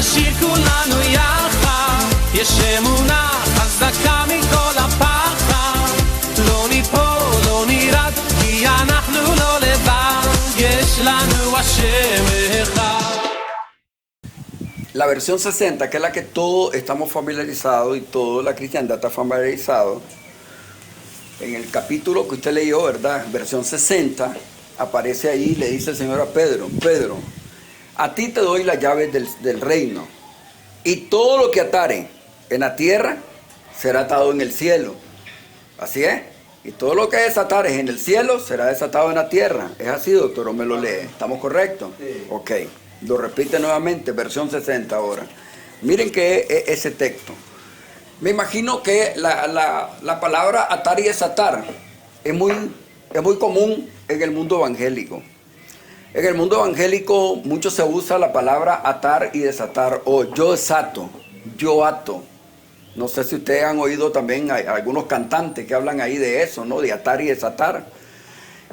נשיר כולנו יחד, יש אמונה חזקה מכל הפחד, לא ניפול, לא נרד, כי אנחנו לא לבד, יש לנו השם אחד. La versión 60, que es la que todos estamos familiarizados y toda la cristiandad está familiarizado, en el capítulo que usted leyó, ¿verdad? Versión 60, aparece ahí y le dice el Señor a Pedro: Pedro, a ti te doy las llaves del reino, y todo lo que atare en la tierra será atado en el cielo. Así es. Y todo lo que desatares en el cielo será desatado en la tierra. Es así, doctor, o me lo lee. ¿Estamos correctos? Sí. Ok. Lo repite nuevamente, versión 60 ahora. Miren qué es ese texto. Me imagino que la palabra atar y desatar es muy común en el mundo evangélico. En el mundo evangélico mucho se usa la palabra atar y desatar, o yo desato, yo ato. No sé si ustedes han oído también a algunos cantantes que hablan ahí de eso, ¿no? De atar y desatar.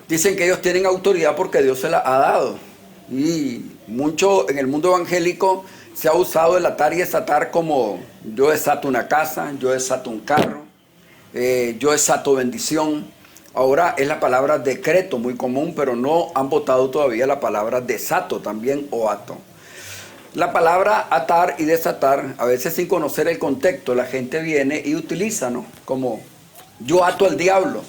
Dicen que ellos tienen autoridad porque Dios se la ha dado. Y mucho en el mundo evangélico se ha usado el atar y desatar como yo desato una casa, yo desato un carro, yo desato bendición. Ahora es la palabra decreto muy común, pero no han votado todavía la palabra desato también o ato. La palabra atar y desatar, a veces sin conocer el contexto, la gente viene y utiliza, ¿no? Como yo ato al diablo.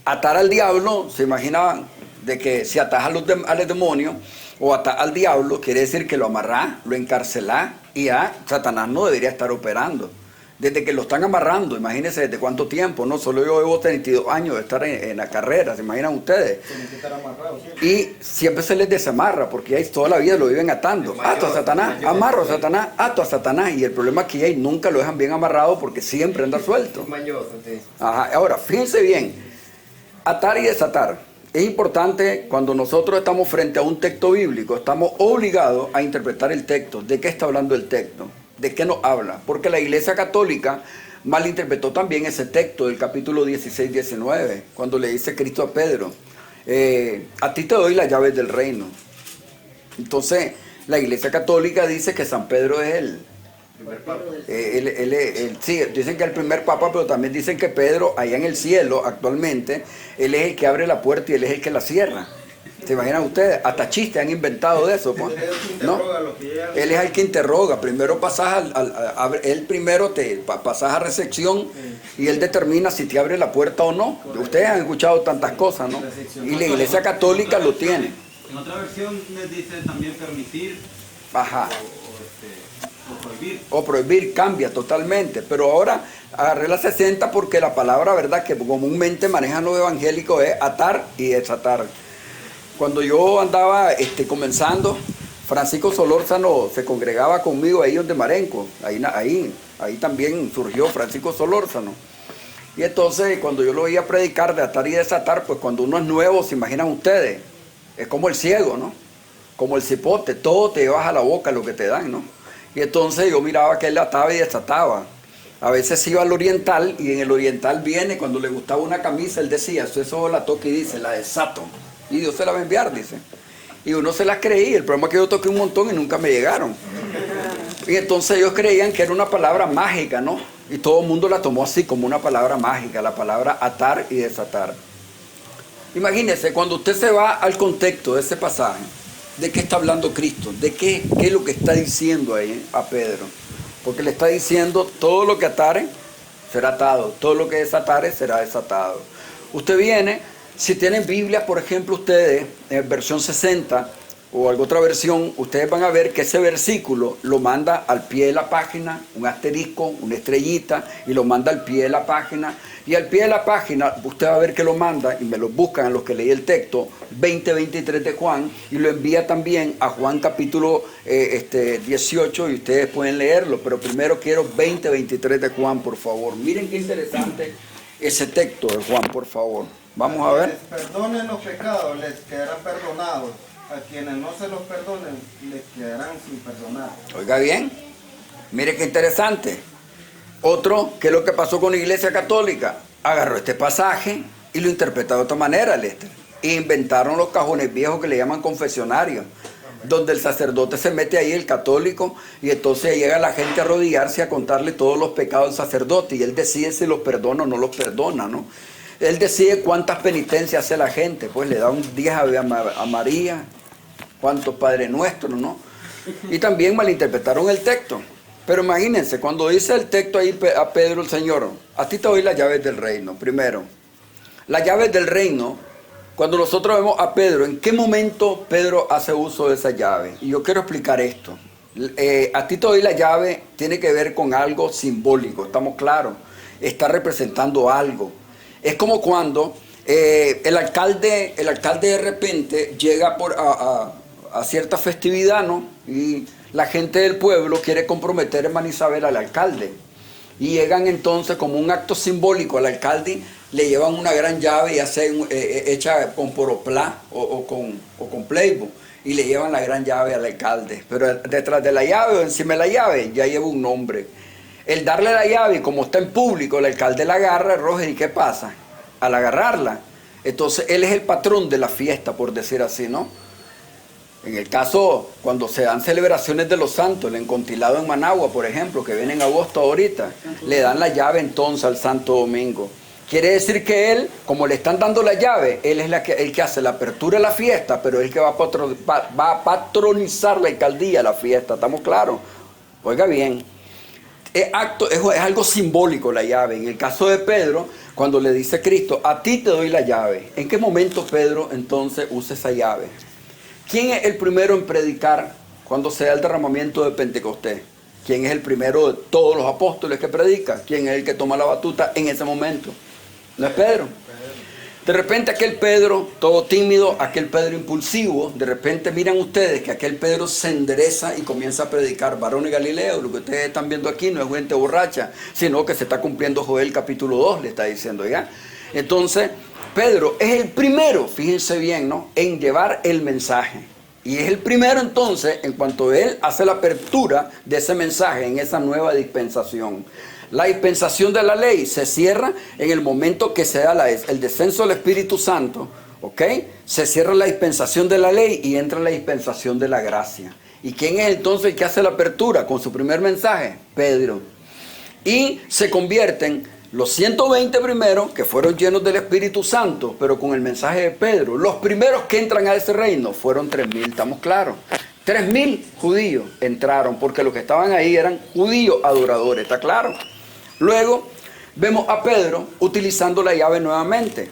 Atar al diablo, se imaginaban de que si atás al demonio o atás al diablo, quiere decir que lo amarrás, lo encarcelás y ya Satanás no debería estar operando. Desde que lo están amarrando, imagínense desde cuánto tiempo, ¿no? Solo yo llevo 32 años de estar en la carrera, ¿se imaginan ustedes? Tienen que estar amarrados siempre. Y siempre se les desamarra, porque ahí toda la vida lo viven atando. Ato a Satanás, amarro a Satanás, ato a Satanás. Y el problema es que ahí nunca lo dejan bien amarrado porque siempre anda suelto. Ajá, ahora, fíjense bien, atar y desatar. Es importante cuando nosotros estamos frente a un texto bíblico, estamos obligados a interpretar el texto. ¿De qué está hablando el texto? ¿De qué nos habla? Porque la Iglesia Católica malinterpretó también ese texto del capítulo 16-19, cuando le dice Cristo a Pedro, a ti te doy las llaves del reino. Entonces, la Iglesia Católica dice que San Pedro es el primer papa. Sí, dicen que es el primer papa, pero también dicen que Pedro, allá en el cielo, actualmente, él es el que abre la puerta y él es el que la cierra. ¿Se imaginan ustedes? Hasta chistes han inventado de eso, pues, ¿no? Él es el que interroga. Primero pasas él primero te pasas a recepción y él determina si te abre la puerta o no. Ustedes han escuchado tantas cosas, ¿no? Y la Iglesia Católica lo tiene. En otra versión les dice también permitir. Ajá. O prohibir. O prohibir, cambia totalmente. Pero ahora agarré la 60 porque la palabra, ¿verdad?, que comúnmente manejan los evangélicos es atar y desatar. Cuando yo andaba comenzando, Francisco Solórzano se congregaba conmigo ahí donde Marenco, ahí también surgió Francisco Solórzano. Y entonces cuando yo lo veía predicar de atar y desatar, pues cuando uno es nuevo, se imaginan ustedes, es como el ciego, ¿no? Como el cipote, todo te llevas a la boca lo que te dan, ¿no? Y entonces yo miraba que él ataba y desataba. A veces iba al oriental y en el oriental viene, cuando le gustaba una camisa, él decía, eso la toca y dice, la desato. Y Dios se la va a enviar, dice. Y uno se las creía. El problema es que yo toqué un montón y nunca me llegaron. Y entonces ellos creían que era una palabra mágica, ¿no? Y todo el mundo la tomó así, como una palabra mágica, la palabra atar y desatar. Imagínense, cuando usted se va al contexto de ese pasaje, ¿de qué está hablando Cristo? ¿De qué es lo que está diciendo ahí a Pedro? Porque le está diciendo, todo lo que atare será atado, todo lo que desatare será desatado. Usted viene... Si tienen Biblia, por ejemplo, ustedes, en versión 60 o alguna otra versión, ustedes van a ver que ese versículo lo manda al pie de la página, un asterisco, una estrellita, y lo manda al pie de la página. Y al pie de la página, usted va a ver que lo manda, y me lo buscan a los que leí el texto, 20:23 de Juan, y lo envía también a Juan capítulo 18, y ustedes pueden leerlo. Pero primero quiero 20:23 de Juan, por favor. Miren qué interesante ese texto de Juan, por favor. Vamos a ver. Les perdonen los pecados, les quedarán perdonados. A quienes no se los perdonen, les quedarán sin perdonar. Oiga bien, mire qué interesante. Otro, ¿qué es lo que pasó con la Iglesia Católica? Agarró este pasaje y lo interpretó de otra manera, Lester. E inventaron los cajones viejos que le llaman confesionarios. donde el sacerdote se mete ahí, el católico, y entonces llega la gente a arrodillarse a contarle todos los pecados del sacerdote, y él decide si los perdona o no los perdona, ¿no? Él decide cuántas penitencias hace la gente, pues le da un 10 a María, cuántos Padre Nuestro, ¿no? Y también malinterpretaron el texto. Pero imagínense, cuando dice el texto ahí a Pedro el Señor, a ti te doy las llaves del reino, primero. Las llaves del reino, cuando nosotros vemos a Pedro, ¿en qué momento Pedro hace uso de esa llave? Y yo quiero explicar esto. A ti te doy la llave, tiene que ver con algo simbólico, estamos claros. Está representando algo. Es como cuando el alcalde de repente llega a cierta festividad, ¿no? Y la gente del pueblo quiere comprometer en Manisabel al alcalde. Y llegan entonces como un acto simbólico al alcalde, le llevan una gran llave y hecha con poroplá o con pleibo. Y le llevan la gran llave al alcalde. Pero detrás de la llave o encima de la llave ya lleva un nombre. El darle la llave, como está en público, el alcalde la agarra, Roger, ¿y qué pasa? Al agarrarla, entonces él es el patrón de la fiesta, por decir así, ¿no? En el caso, cuando se dan celebraciones de los santos, el encontilado en Managua, por ejemplo, que viene en agosto ahorita, le dan la llave entonces al Santo Domingo. Quiere decir que él, como le están dando la llave, él es el que hace la apertura de la fiesta, pero él que va a patronizar la alcaldía, la fiesta, ¿estamos claros? Oiga bien. Es algo simbólico la llave. En el caso de Pedro, cuando le dice Cristo, a ti te doy la llave. ¿En qué momento Pedro entonces usa esa llave? ¿Quién es el primero en predicar cuando se da el derramamiento de Pentecostés? ¿Quién es el primero de todos los apóstoles que predica? ¿Quién es el que toma la batuta en ese momento? ¿No es Pedro? De repente aquel Pedro, todo tímido, aquel Pedro impulsivo, de repente miran ustedes que aquel Pedro se endereza y comienza a predicar. Varones Galileos, lo que ustedes están viendo aquí no es gente borracha, sino que se está cumpliendo Joel capítulo 2, le está diciendo ya. Entonces, Pedro es el primero, fíjense bien, ¿no?, en llevar el mensaje. Y es el primero entonces, en cuanto él hace la apertura de ese mensaje en esa nueva dispensación. La dispensación de la ley se cierra en el momento que se da el descenso del Espíritu Santo, ¿ok? Se cierra la dispensación de la ley y entra la dispensación de la gracia. ¿Y quién es entonces el que hace la apertura con su primer mensaje? Pedro. Y se convierten los 120 primeros que fueron llenos del Espíritu Santo, pero con el mensaje de Pedro. Los primeros que entran a ese reino fueron 3.000, ¿estamos claros? 3.000 judíos entraron, porque los que estaban ahí eran judíos adoradores, ¿está claro? Luego vemos a Pedro utilizando la llave nuevamente.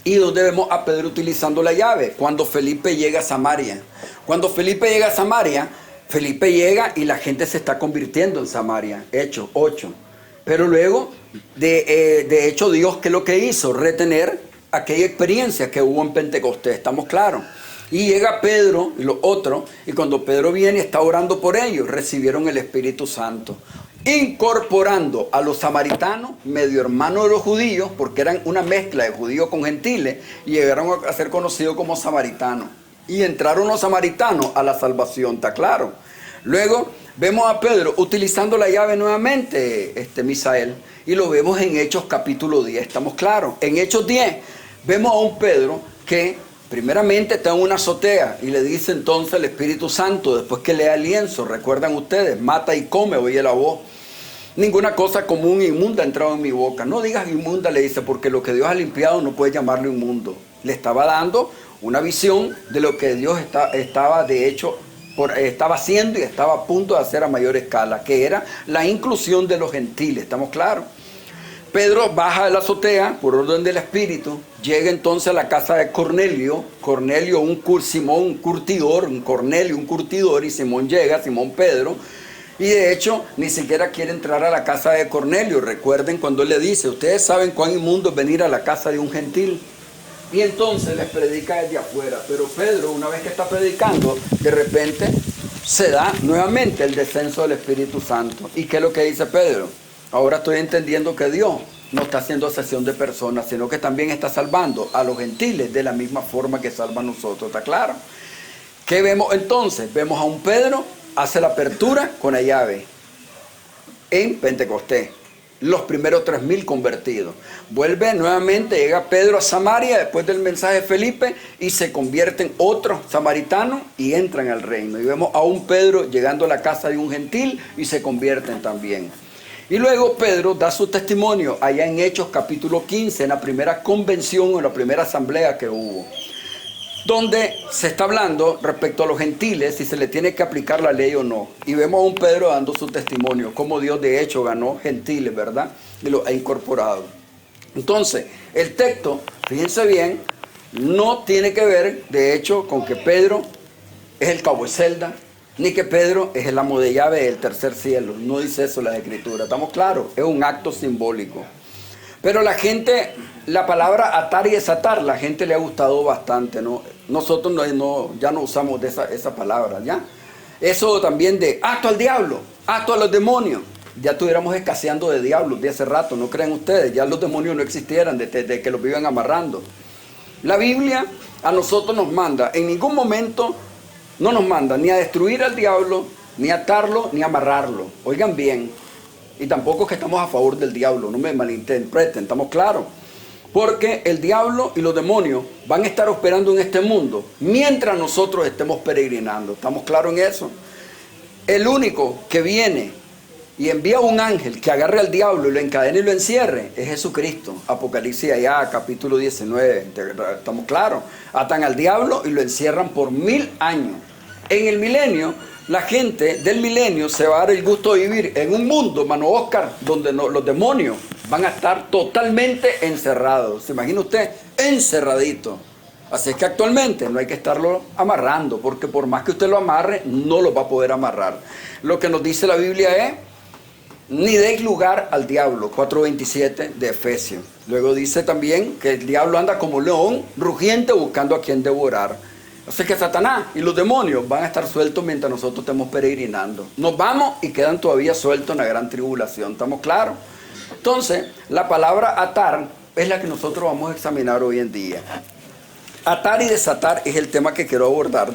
¿Y dónde vemos a Pedro utilizando la llave? Cuando Felipe llega a Samaria. Cuando Felipe llega a Samaria, Felipe llega y la gente se está convirtiendo en Samaria. Hechos 8. Pero luego, de hecho, Dios, ¿qué es lo que hizo? Retener aquella experiencia que hubo en Pentecostés, ¿estamos claros? Y llega Pedro y los otros, y cuando Pedro viene y está orando por ellos, recibieron el Espíritu Santo, incorporando a los samaritanos, medio hermanos de los judíos, porque eran una mezcla de judíos con gentiles, y llegaron a ser conocidos como samaritanos. Y entraron los samaritanos a la salvación, ¿está claro? Luego vemos a Pedro utilizando la llave nuevamente, Misael, y lo vemos en Hechos capítulo 10, ¿estamos claros? En Hechos 10 vemos a un Pedro que primeramente está en una azotea y le dice entonces el Espíritu Santo, después que le da el lienzo, recuerdan ustedes, mata y come, oye la voz. Ninguna cosa común e inmunda ha entrado en mi boca. No digas inmunda, le dice, porque lo que Dios ha limpiado no puede llamarlo inmundo. Le estaba dando una visión de lo que Dios estaba de hecho estaba haciendo y estaba a punto de hacer a mayor escala, que era la inclusión de los gentiles, ¿estamos claros? Pedro baja de la azotea por orden del Espíritu, llega entonces a la casa de Cornelio, Simón un curtidor, Cornelio un curtidor, y Simón llega, Simón Pedro, y de hecho ni siquiera quiere entrar a la casa de Cornelio. Recuerden cuando él le dice, ustedes saben cuán inmundo es venir a la casa de un gentil. Y entonces les predica desde afuera. Pero Pedro, una vez que está predicando, de repente se da nuevamente el descenso del Espíritu Santo. ¿Y qué es lo que dice Pedro? Ahora estoy entendiendo que Dios no está haciendo excepción de personas, sino que también está salvando a los gentiles de la misma forma que salva a nosotros. ¿Está claro? ¿Qué vemos entonces? Vemos a un Pedro, hace la apertura con la llave en Pentecostés. los primeros 3.000 convertidos. Vuelve nuevamente, llega Pedro a Samaria después del mensaje de Felipe y se convierten otros samaritanos y entran al reino. Y vemos a un Pedro llegando a la casa de un gentil y se convierten también. Y luego Pedro da su testimonio allá en Hechos capítulo 15, en la primera convención o en la primera asamblea que hubo, donde se está hablando respecto a los gentiles, si se le tiene que aplicar la ley o no. Y vemos a un Pedro dando su testimonio, cómo Dios de hecho ganó gentiles, ¿verdad? Y los ha incorporado. Entonces, el texto, fíjense bien, no tiene que ver, de hecho, con que Pedro es el cabo de celda, ni que Pedro es el amo de llave del tercer cielo. No dice eso la Escritura. ¿Estamos claros? Es un acto simbólico. Pero la gente, la palabra atar y desatar, la gente le ha gustado bastante, ¿no? Nosotros ya no usamos de esa palabra, ¿ya? Eso también de acto al diablo, acto a los demonios. Ya estuviéramos escaseando de diablos de hace rato, ¿no creen ustedes? Ya los demonios no existieran desde que los viven amarrando. La Biblia a nosotros nos manda, en ningún momento no nos manda ni a destruir al diablo, ni a atarlo, ni a amarrarlo. Oigan bien. Y tampoco es que estamos a favor del diablo, no me malinterpreten, estamos claros. Porque el diablo y los demonios van a estar operando en este mundo mientras nosotros estemos peregrinando. ¿Estamos claros en eso? El único que viene y envía un ángel que agarre al diablo y lo encadene y lo encierre es Jesucristo. Apocalipsis allá, capítulo 19. ¿Estamos claros? Atan al diablo y lo encierran por 1000 años. En el milenio, la gente del milenio se va a dar el gusto de vivir en un mundo, mano Oscar, donde los demonios van a estar totalmente encerrados. ¿Se imagina usted? Encerradito. Así es que actualmente no hay que estarlo amarrando, porque por más que usted lo amarre, no lo va a poder amarrar. Lo que nos dice la Biblia es, ni deis lugar al diablo, 4:27 de Efesios. Luego dice también que el diablo anda como león rugiente buscando a quien devorar. Así que Satanás y los demonios van a estar sueltos mientras nosotros estemos peregrinando. Nos vamos y quedan todavía sueltos en la gran tribulación. ¿Estamos claros? Entonces, la palabra atar es la que nosotros vamos a examinar hoy en día. Atar y desatar es el tema que quiero abordar.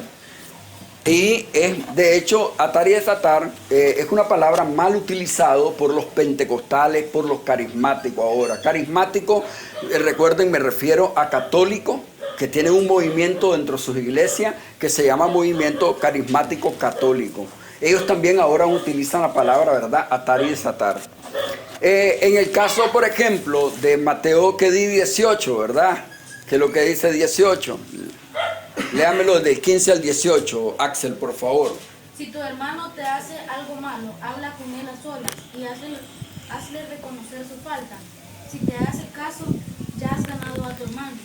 Y es, de hecho, atar y desatar es una palabra mal utilizada por los pentecostales, por los carismáticos ahora. Carismático, recuerden, me refiero a católicos que tienen un movimiento dentro de sus iglesias que se llama Movimiento Carismático Católico. Ellos también ahora utilizan la palabra, ¿verdad?, atar y desatar. En el caso, por ejemplo, de Mateo que di 18, ¿verdad?, que es lo que dice 18. Léamelo del 15 al 18, Axel, por favor. Si tu hermano te hace algo malo, habla con él a solas y hazle reconocer su falta. Si te hace caso, ya has ganado a tu hermano.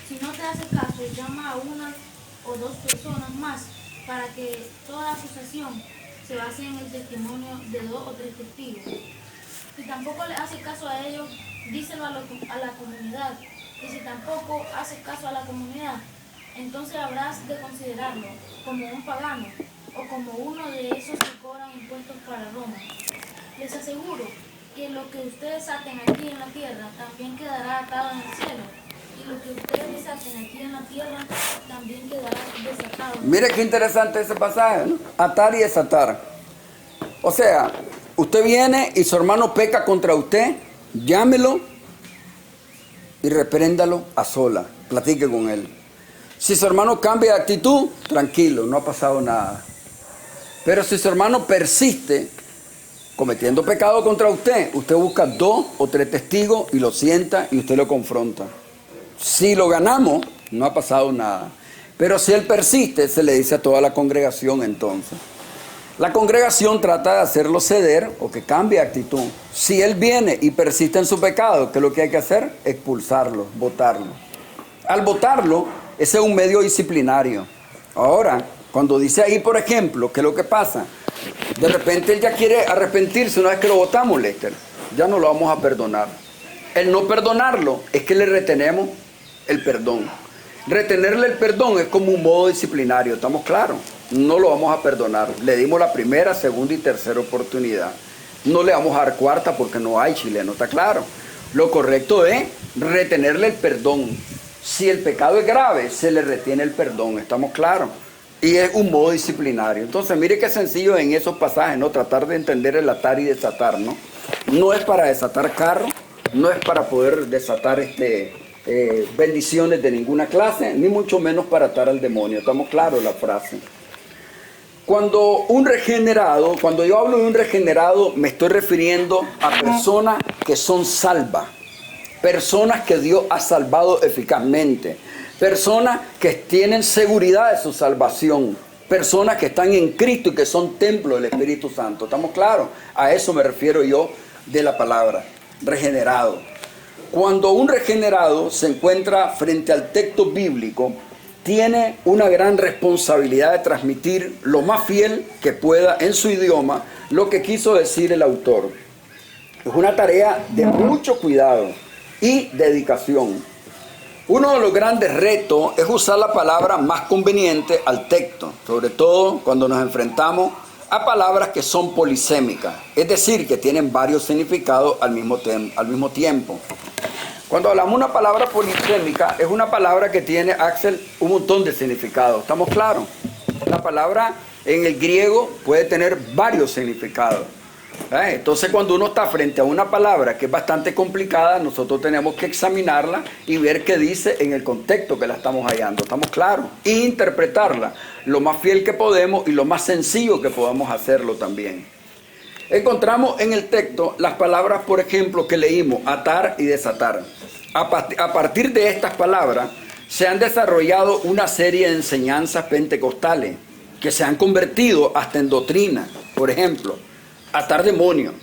Si no te hace caso, llama a una o dos personas más para que toda acusación se base en el testimonio de 2 o 3 testigos. Si tampoco le hace caso a ellos, díselo a la comunidad. Y si tampoco haces caso a la comunidad, entonces habrás de considerarlo como un pagano o como uno de esos que cobran impuestos para Roma. Les aseguro que lo que ustedes aten aquí en la tierra también quedará atado en el cielo, y lo que ustedes desaten aquí en la tierra también quedará desatado. Mire qué interesante ese pasaje, ¿no? Atar y desatar. O sea, usted viene y su hermano peca contra usted, llámelo y repréndalo a sola, platique con él. Si su hermano cambia de actitud, tranquilo, no ha pasado nada. Pero si su hermano persiste cometiendo pecado contra usted, usted busca 2 o 3 testigos y lo sienta y usted lo confronta. Si lo ganamos, no ha pasado nada. Pero si él persiste, se le dice a toda la congregación entonces. La congregación trata de hacerlo ceder o que cambie de actitud. Si él viene y persiste en su pecado, ¿qué es lo que hay que hacer? Expulsarlo, botarlo. Al botarlo, ese es un medio disciplinario. Ahora, cuando dice ahí, por ejemplo, ¿qué es lo que pasa? De repente él ya quiere arrepentirse una vez que lo botamos, Lester. Ya no lo vamos a perdonar. El no perdonarlo es que le retenemos el perdón. Retenerle el perdón es como un modo disciplinario, ¿estamos claros? No lo vamos a perdonar. Le dimos la primera, segunda y tercera oportunidad. No le vamos a dar cuarta porque no hay chileno, ¿está claro? Lo correcto es retenerle el perdón. Si el pecado es grave, se le retiene el perdón, ¿estamos claros? Y es un modo disciplinario. Entonces, mire qué sencillo en esos pasajes, ¿no? Tratar de entender el atar y desatar, ¿no? no es para desatar carro, no es para poder desatar bendiciones de ninguna clase, ni mucho menos para atar al demonio. ¿Estamos claros la frase? Cuando yo hablo de un regenerado, me estoy refiriendo a personas que son salvas, personas que Dios ha salvado eficazmente, personas que tienen seguridad de su salvación, personas que están en Cristo y que son templo del Espíritu Santo. ¿Estamos claros? A eso me refiero yo de la palabra regenerado. Cuando un regenerado se encuentra frente al texto bíblico, tiene una gran responsabilidad de transmitir lo más fiel que pueda en su idioma lo que quiso decir el autor. Es una tarea de mucho cuidado y dedicación. Uno de los grandes retos es usar la palabra más conveniente al texto, sobre todo cuando nos enfrentamos a palabras que son polisémicas, es decir, que tienen varios significados al mismo tiempo. Cuando hablamos de una palabra polisémica, es una palabra que tiene, Axel, un montón de significados. ¿Estamos claros? La palabra en el griego puede tener varios significados. Entonces, cuando uno está frente a una palabra que es bastante complicada, nosotros tenemos que examinarla y ver qué dice en el contexto que la estamos hallando. ¿Estamos claros? E interpretarla lo más fiel que podemos y lo más sencillo que podamos hacerlo también. Encontramos en el texto las palabras, por ejemplo, que leímos, atar y desatar. A partir de estas palabras se han desarrollado una serie de enseñanzas pentecostales que se han convertido hasta en doctrina. Por ejemplo, atar demonios,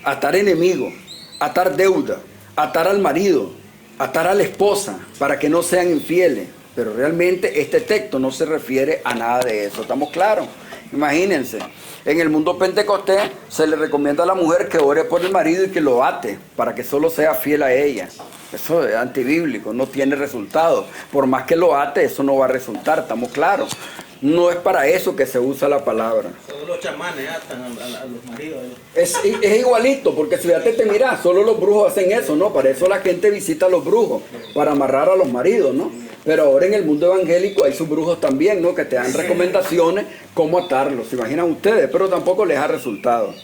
atar enemigos, atar deuda, atar al marido, atar a la esposa para que no sean infieles. Pero realmente este texto no se refiere a nada de eso. ¿Estamos claros? Imagínense, en el mundo pentecostés se le recomienda a la mujer que ore por el marido y que lo ate para que solo sea fiel a ella. Eso es antibíblico, no tiene resultado. Por más que lo ate, eso no va a resultar, estamos claros. No es para eso que se usa la palabra. Todos los chamanes atan a los maridos. Es igualito, porque fíjate, mira, solo los brujos hacen eso, ¿no? Para eso la gente visita a los brujos, para amarrar a los maridos, ¿no? Pero ahora en el mundo evangélico hay sus brujos también, ¿no? Que te dan recomendaciones cómo atarlos, se imaginan ustedes, pero tampoco les da resultado.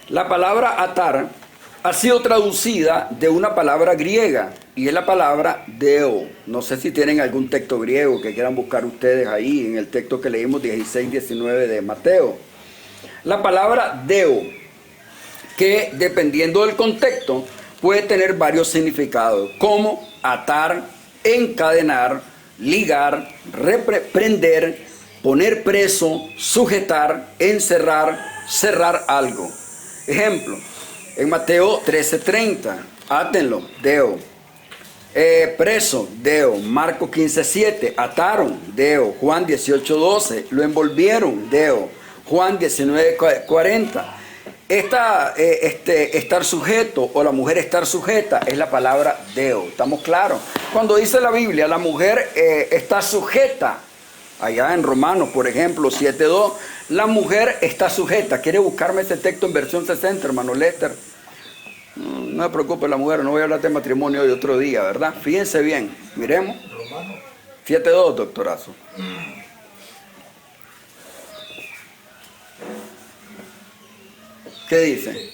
La palabra atar ha sido traducida de una palabra griega, y es la palabra deo. No sé si tienen algún texto griego que quieran buscar ustedes ahí, en el texto que leímos 16-19 de Mateo. La palabra deo, que dependiendo del contexto, puede tener varios significados, como atar, encadenar, ligar, prender, poner preso, sujetar, encerrar, cerrar algo. Ejemplo, en Mateo 13:30, átenlo, deo. Preso, deo. Marcos 15:7, ataron, deo. Juan 18:12, lo envolvieron, deo. Juan 19:40. Estar sujeto o la mujer estar sujeta es la palabra deo. ¿Estamos claros? Cuando dice la Biblia, la mujer está sujeta, allá en Romanos, por ejemplo, 7:2, la mujer está sujeta. ¿Quiere buscarme ese texto en versión 60, hermano Lester? No me preocupe la mujer, no voy a hablar de matrimonio de otro día, ¿verdad? Fíjense bien, miremos. 7:2, doctorazo. ¿Qué dice?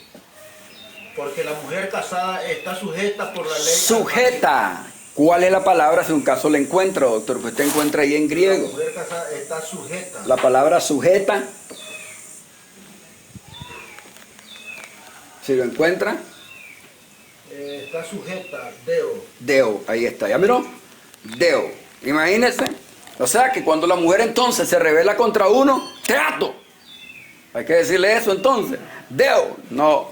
Porque la mujer casada está sujeta por la ley. Sujeta. ¿Cuál es la palabra si un caso la encuentra, doctor? Que usted encuentra ahí en griego. La mujer casada está sujeta. La palabra sujeta. Si lo encuentra. Está sujeta, deo. Deo, ahí está, ¿ya miró? Deo. Imagínense. O sea que cuando la mujer entonces se rebela contra uno, te ato. Hay que decirle eso entonces. Deo. No.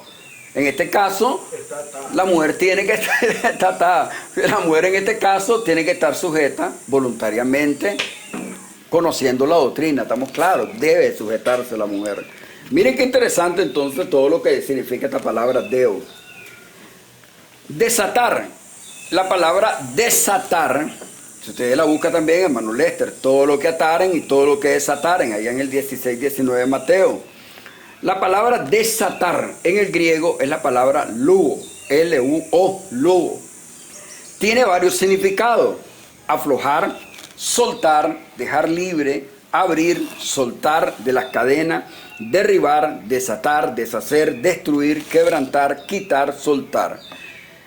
En este caso, la mujer tiene que estar, la mujer en este caso tiene que estar sujeta voluntariamente, conociendo la doctrina. Estamos claros. Debe sujetarse la mujer. Miren qué interesante entonces todo lo que significa esta palabra deo. Desatar. La palabra desatar, si ustedes la buscan también, hermano Lester, todo lo que ataren y todo lo que desataren, allá en el 16-19 de Mateo. La palabra desatar en el griego es la palabra luo, L-U-O, luo. Tiene varios significados: aflojar, soltar, dejar libre, abrir, soltar de las cadenas, derribar, desatar, deshacer, destruir, quebrantar, quitar, soltar.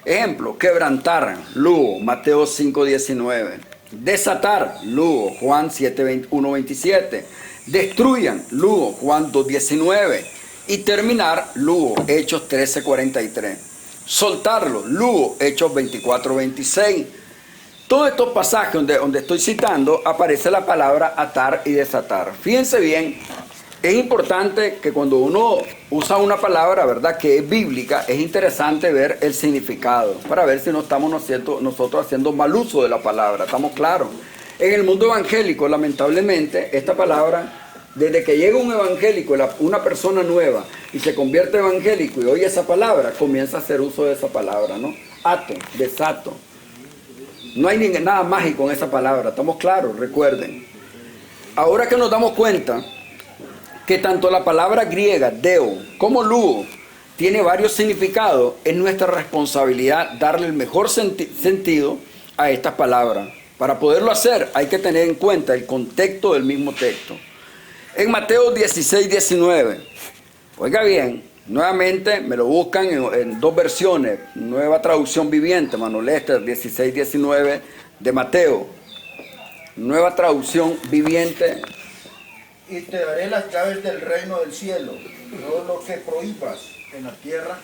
Ejemplo, quebrantar, Lugo, Mateo 5:19. Desatar, Lugo, Juan 1:27. Destruyan, Lugo, Juan 2:19. Y terminar, Lugo, Hechos 13:43. Soltarlo, Lugo, Hechos 24:26. Todos estos pasajes donde estoy citando aparece la palabra atar y desatar. Fíjense bien, es importante que cuando uno usa una palabra, ¿verdad?, que es bíblica, es interesante ver el significado para ver si no estamos nosotros haciendo mal uso de la palabra. ¿Estamos claros? En el mundo evangélico, lamentablemente, esta palabra, desde que llega un evangélico, una persona nueva, y se convierte evangélico y oye esa palabra, comienza a hacer uso de esa palabra, ¿no? Ato, desato. No hay nada mágico en esa palabra, estamos claros, recuerden. Ahora que nos damos cuenta que tanto la palabra griega, deo, como lugo, tiene varios significados, es nuestra responsabilidad darle el mejor sentido a estas palabras. Para poderlo hacer hay que tener en cuenta el contexto del mismo texto. En Mateo 16:19, oiga bien, nuevamente me lo buscan en dos versiones, Nueva Traducción Viviente, Manuel Lester, 16:19 de Mateo, Nueva Traducción Viviente. Y te daré las llaves del reino del cielo. Todo lo que prohíbas en la tierra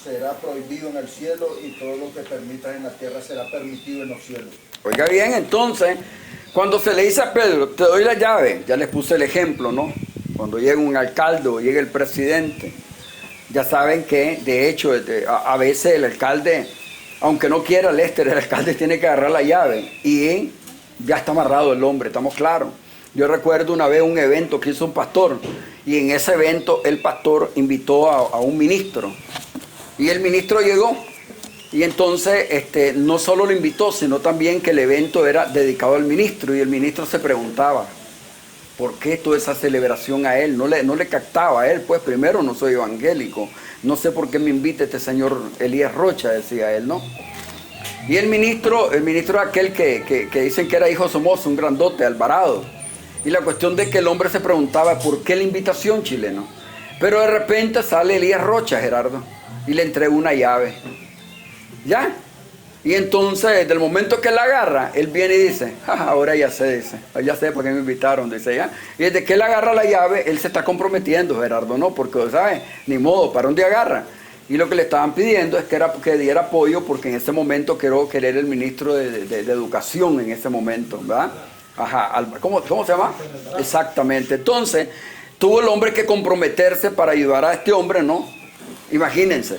será prohibido en el cielo, y todo lo que permitas en la tierra será permitido en los cielos. Oiga bien, entonces, cuando se le dice a Pedro, te doy la llave, ya les puse el ejemplo, ¿no? Cuando llega un alcalde o llega el presidente, ya saben que, de hecho, a veces el alcalde, aunque no quiera Lester, el alcalde tiene que agarrar la llave y ya está amarrado el hombre, ¿estamos claros? Yo recuerdo una vez un evento que hizo un pastor, y en ese evento el pastor invitó a un ministro, y el ministro llegó, y entonces no solo lo invitó, sino también que el evento era dedicado al ministro, y el ministro se preguntaba, ¿por qué toda esa celebración a él? No le captaba a él, pues primero no soy evangélico, no sé por qué me invita este señor Elías Rocha, decía él, ¿no? Y el ministro aquel que dicen que era hijo Somoza, un grandote, Alvarado. Y la cuestión de que el hombre se preguntaba, ¿por qué la invitación, chileno? Pero de repente sale Elías Rocha, Gerardo, y le entrega una llave. ¿Ya? Y entonces, desde el momento que la agarra, él viene y dice, ahora ya sé, ya sé por qué me invitaron, dice ya. Y desde que él agarra la llave, él se está comprometiendo, Gerardo, ¿no? Porque, ¿sabes? Ni modo, ¿para dónde agarra? Y lo que le estaban pidiendo es que diera apoyo, porque en ese momento creo que él era el ministro de Educación en ese momento, ¿verdad? Ajá, ¿cómo se llama? Exactamente. Entonces, tuvo el hombre que comprometerse para ayudar a este hombre, ¿no? Imagínense.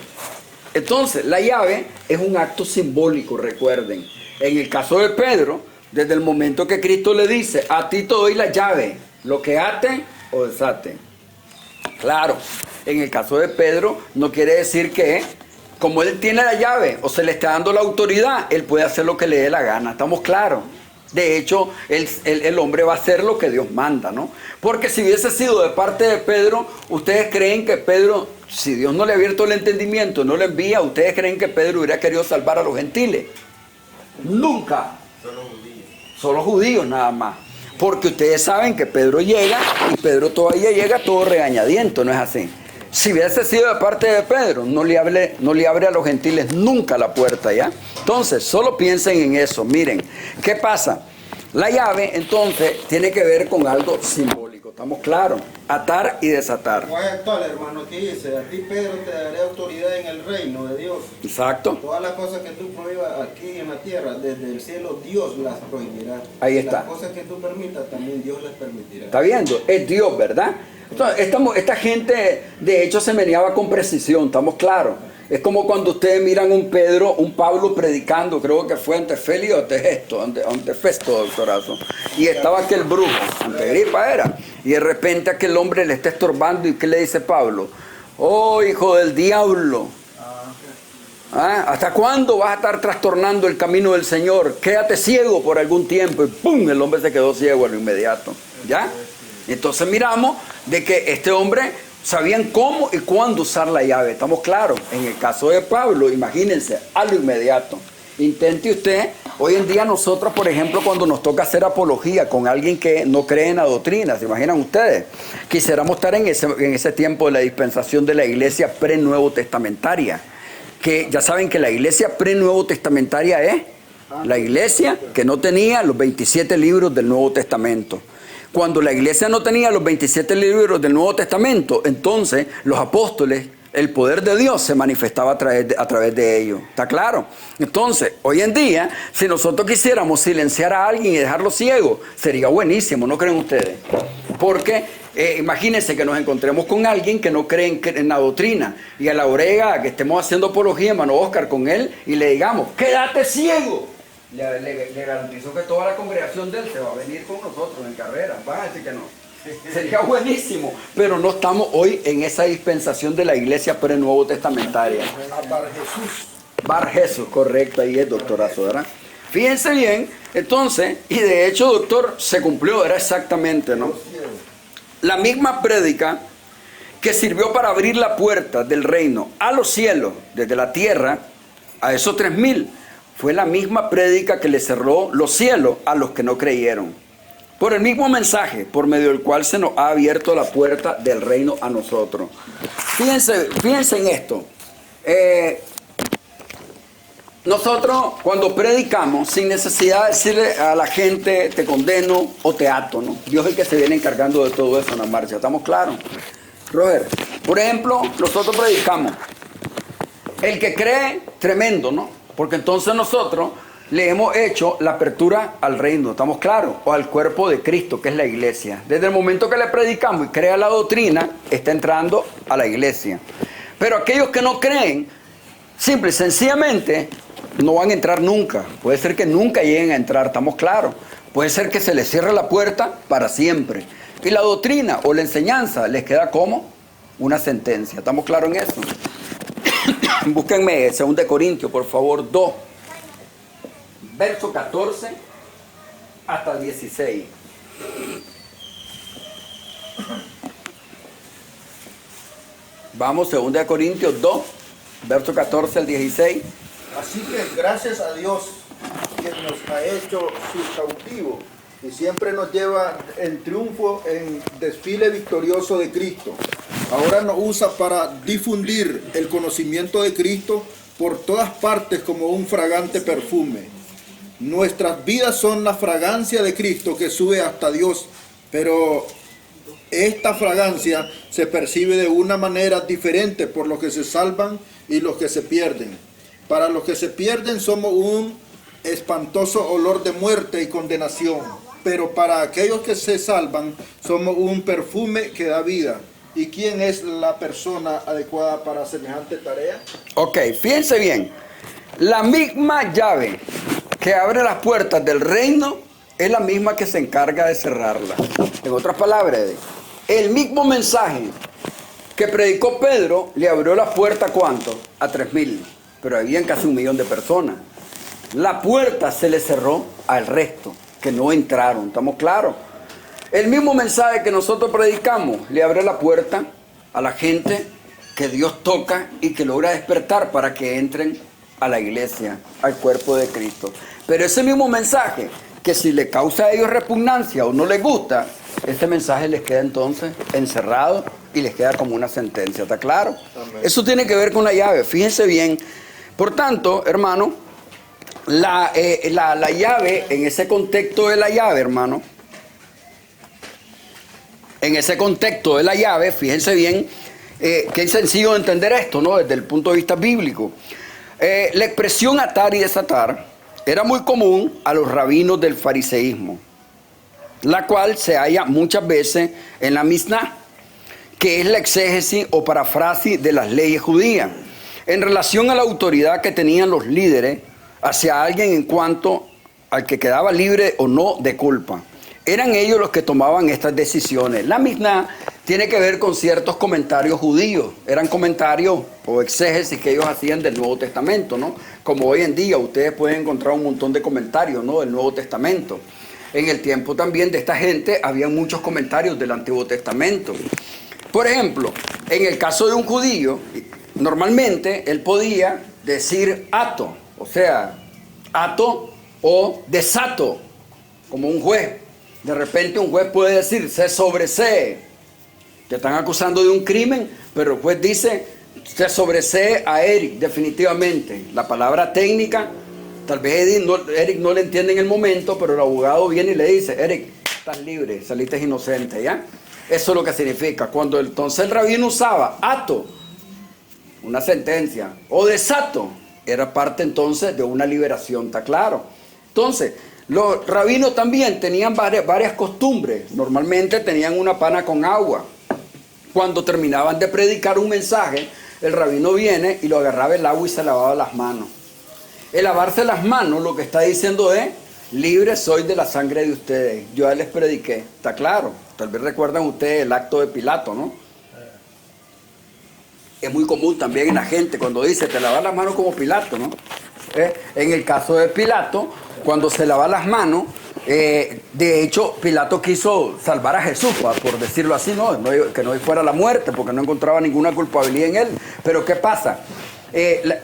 Entonces, la llave es un acto simbólico, recuerden. En el caso de Pedro, desde el momento que Cristo le dice, a ti te doy la llave, lo que ate o desate. Claro, en el caso de Pedro, no quiere decir que, como él tiene la llave o se le está dando la autoridad, él puede hacer lo que le dé la gana, ¿estamos claros? De hecho, el hombre va a hacer lo que Dios manda, ¿no? Porque si hubiese sido de parte de Pedro, ¿ustedes creen que Pedro, si Dios no le ha abierto el entendimiento, no le envía, ¿ustedes creen que Pedro hubiera querido salvar a los gentiles? Nunca. Solo judíos nada más. Porque ustedes saben que Pedro llega, y Pedro todavía llega todo regañadiento, ¿no es así? Si hubiese sido de parte de Pedro, no le abre a los gentiles nunca la puerta, ¿ya? Entonces, solo piensen en eso. Miren, ¿qué pasa? La llave, entonces, tiene que ver con algo simbólico. ¿Estamos claros? Atar y desatar. Como es actual, hermano, aquí dice, a ti, Pedro, te daré autoridad en el reino de Dios. Exacto. Todas las cosas que tú prohíbas aquí en la tierra, desde el cielo, Dios las prohibirá. Ahí está. Las cosas que tú permitas, también Dios las permitirá. ¿Está viendo? Es Dios, ¿verdad? Entonces, esta gente, de hecho, se meneaba con precisión, ¿estamos claros? Es como cuando ustedes miran un Pablo predicando, creo que fue ante Félix o ante Festo, doctorazo. Y estaba aquel brujo, ante Agripa era. Y de repente aquel hombre le está estorbando, ¿y qué le dice Pablo? Oh, hijo del diablo. ¿Hasta cuándo vas a estar trastornando el camino del Señor? Quédate ciego por algún tiempo. Y ¡pum! El hombre se quedó ciego a lo inmediato. ¿Ya? Entonces miramos de que este hombre sabían cómo y cuándo usar la llave. ¿Estamos claros? En el caso de Pablo, imagínense, a lo inmediato. Intente usted Hoy en día nosotros, por ejemplo, cuando nos toca hacer apología con alguien que no cree en la doctrina, ¿se imaginan ustedes? Quisiéramos estar en ese tiempo de la dispensación de la iglesia pre-nuevo testamentaria. Que ya saben que la iglesia pre-nuevo testamentaria es la iglesia que no tenía los 27 libros del Nuevo Testamento. Cuando la iglesia no tenía los 27 libros del Nuevo Testamento, entonces los apóstoles, el poder de Dios se manifestaba a través de ellos. ¿Está claro? Entonces, hoy en día, si nosotros quisiéramos silenciar a alguien y dejarlo ciego, sería buenísimo, ¿no creen ustedes? Porque imagínense que nos encontremos con alguien que no cree en la doctrina y a la orega que estemos haciendo apología, hermano Oscar, con él y le digamos, ¡quédate ciego! Le garantizo que toda la congregación de él se va a venir con nosotros en carrera. Van a decir que no. Sería buenísimo, pero no estamos hoy en esa dispensación de la iglesia pre-nuevo testamentaria. Bar Jesús. Bar Jesús, correcto, ahí es doctorazo, ¿verdad? Fíjense bien, entonces, y de hecho, doctor, se cumplió, era exactamente, ¿no? La misma prédica que sirvió para abrir la puerta del reino a los cielos, desde la tierra, a esos 3,000, fue la misma prédica que le cerró los cielos a los que no creyeron. Por el mismo mensaje, por medio del cual se nos ha abierto la puerta del reino a nosotros. Fíjense en esto. Nosotros cuando predicamos, sin necesidad de decirle a la gente, te condeno o te ato, ¿no? Dios es el que se viene encargando de todo eso en la marcha. ¿Estamos claros? Roger, por ejemplo, nosotros predicamos. El que cree, tremendo, ¿no? Porque entonces nosotros le hemos hecho la apertura al reino, ¿estamos claros? O al cuerpo de Cristo, que es la iglesia. Desde el momento que le predicamos y crea la doctrina, está entrando a la iglesia. Pero aquellos que no creen, simple y sencillamente, no van a entrar nunca. Puede ser que nunca lleguen a entrar, ¿estamos claros? Puede ser que se les cierre la puerta para siempre. Y la doctrina o la enseñanza les queda como una sentencia. ¿Estamos claros en eso? Búsquenme 2 Corintios, por favor, 2. Verso 14 hasta 16. Vamos, 2 Corintios 2, verso 14 al 16. Así que gracias a Dios, quien nos ha hecho sus cautivos y siempre nos lleva en triunfo en desfile victorioso de Cristo. Ahora nos usa para difundir el conocimiento de Cristo por todas partes como un fragante perfume. Nuestras vidas son la fragancia de Cristo que sube hasta Dios, pero esta fragancia se percibe de una manera diferente por los que se salvan y los que se pierden. Para los que se pierden somos un espantoso olor de muerte y condenación, pero para aquellos que se salvan somos un perfume que da vida. ¿Y quién es la persona adecuada para semejante tarea? Ok, fíjense bien. La misma llave que abre las puertas del reino es la misma que se encarga de cerrarlas. En otras palabras, el mismo mensaje que predicó Pedro le abrió la puerta, ¿cuánto? A 3,000. Pero habían casi 1,000,000 de personas. La puerta se le cerró al resto, que no entraron. ¿Estamos claros? El mismo mensaje que nosotros predicamos le abre la puerta a la gente que Dios toca y que logra despertar para que entren a la iglesia, al cuerpo de Cristo. Pero ese mismo mensaje, que si le causa a ellos repugnancia o no les gusta, ese mensaje les queda entonces encerrado y les queda como una sentencia. ¿Está claro? Amén. Eso tiene que ver con la llave. Fíjense bien. Por tanto, hermano, la llave, en ese contexto de la llave, hermano, en ese contexto de la llave, fíjense bien, que es sencillo de entender esto, ¿no? Desde el punto de vista bíblico. La expresión atar y desatar era muy común a los rabinos del fariseísmo, la cual se halla muchas veces en la Misná, que es la exégesis o parafrasis de las leyes judías, en relación a la autoridad que tenían los líderes hacia alguien en cuanto al que quedaba libre o no de culpa. Eran ellos los que tomaban estas decisiones. La Misná tiene que ver con ciertos comentarios judíos. Eran comentarios o exégesis que ellos hacían del Nuevo Testamento, ¿no? Como hoy en día ustedes pueden encontrar un montón de comentarios, ¿no?, del Nuevo Testamento. En el tiempo también de esta gente había muchos comentarios del Antiguo Testamento. Por ejemplo, en el caso de un judío, normalmente él podía decir ato, o sea, ato O desato, como un juez. De repente un juez puede decir, se sobresee. Te están acusando de un crimen, pero el juez dice, se sobresee a Eric, definitivamente. La palabra técnica, tal vez Eric no le entiende en el momento, pero el abogado viene y le dice, Eric, estás libre, saliste inocente, ¿ya? Eso es lo que significa. Cuando entonces el rabino usaba ato, una sentencia, o desato, era parte entonces de una liberación, ¿está claro? Entonces, los rabinos también tenían varias costumbres. Normalmente tenían una pana con agua. Cuando terminaban de predicar un mensaje, el rabino viene y lo agarraba el agua y se lavaba las manos. El lavarse las manos lo que está diciendo es, libre soy de la sangre de ustedes. Yo ya les prediqué, ¿está claro? Tal vez recuerdan ustedes el acto de Pilato, ¿no? Es muy común también en la gente cuando dice, te lavas las manos como Pilato, ¿no? En el caso de Pilato, cuando se lava las manos, de hecho, Pilato quiso salvar a Jesús, por decirlo así, que no fuera la muerte, porque no encontraba ninguna culpabilidad en él. Pero ¿qué pasa?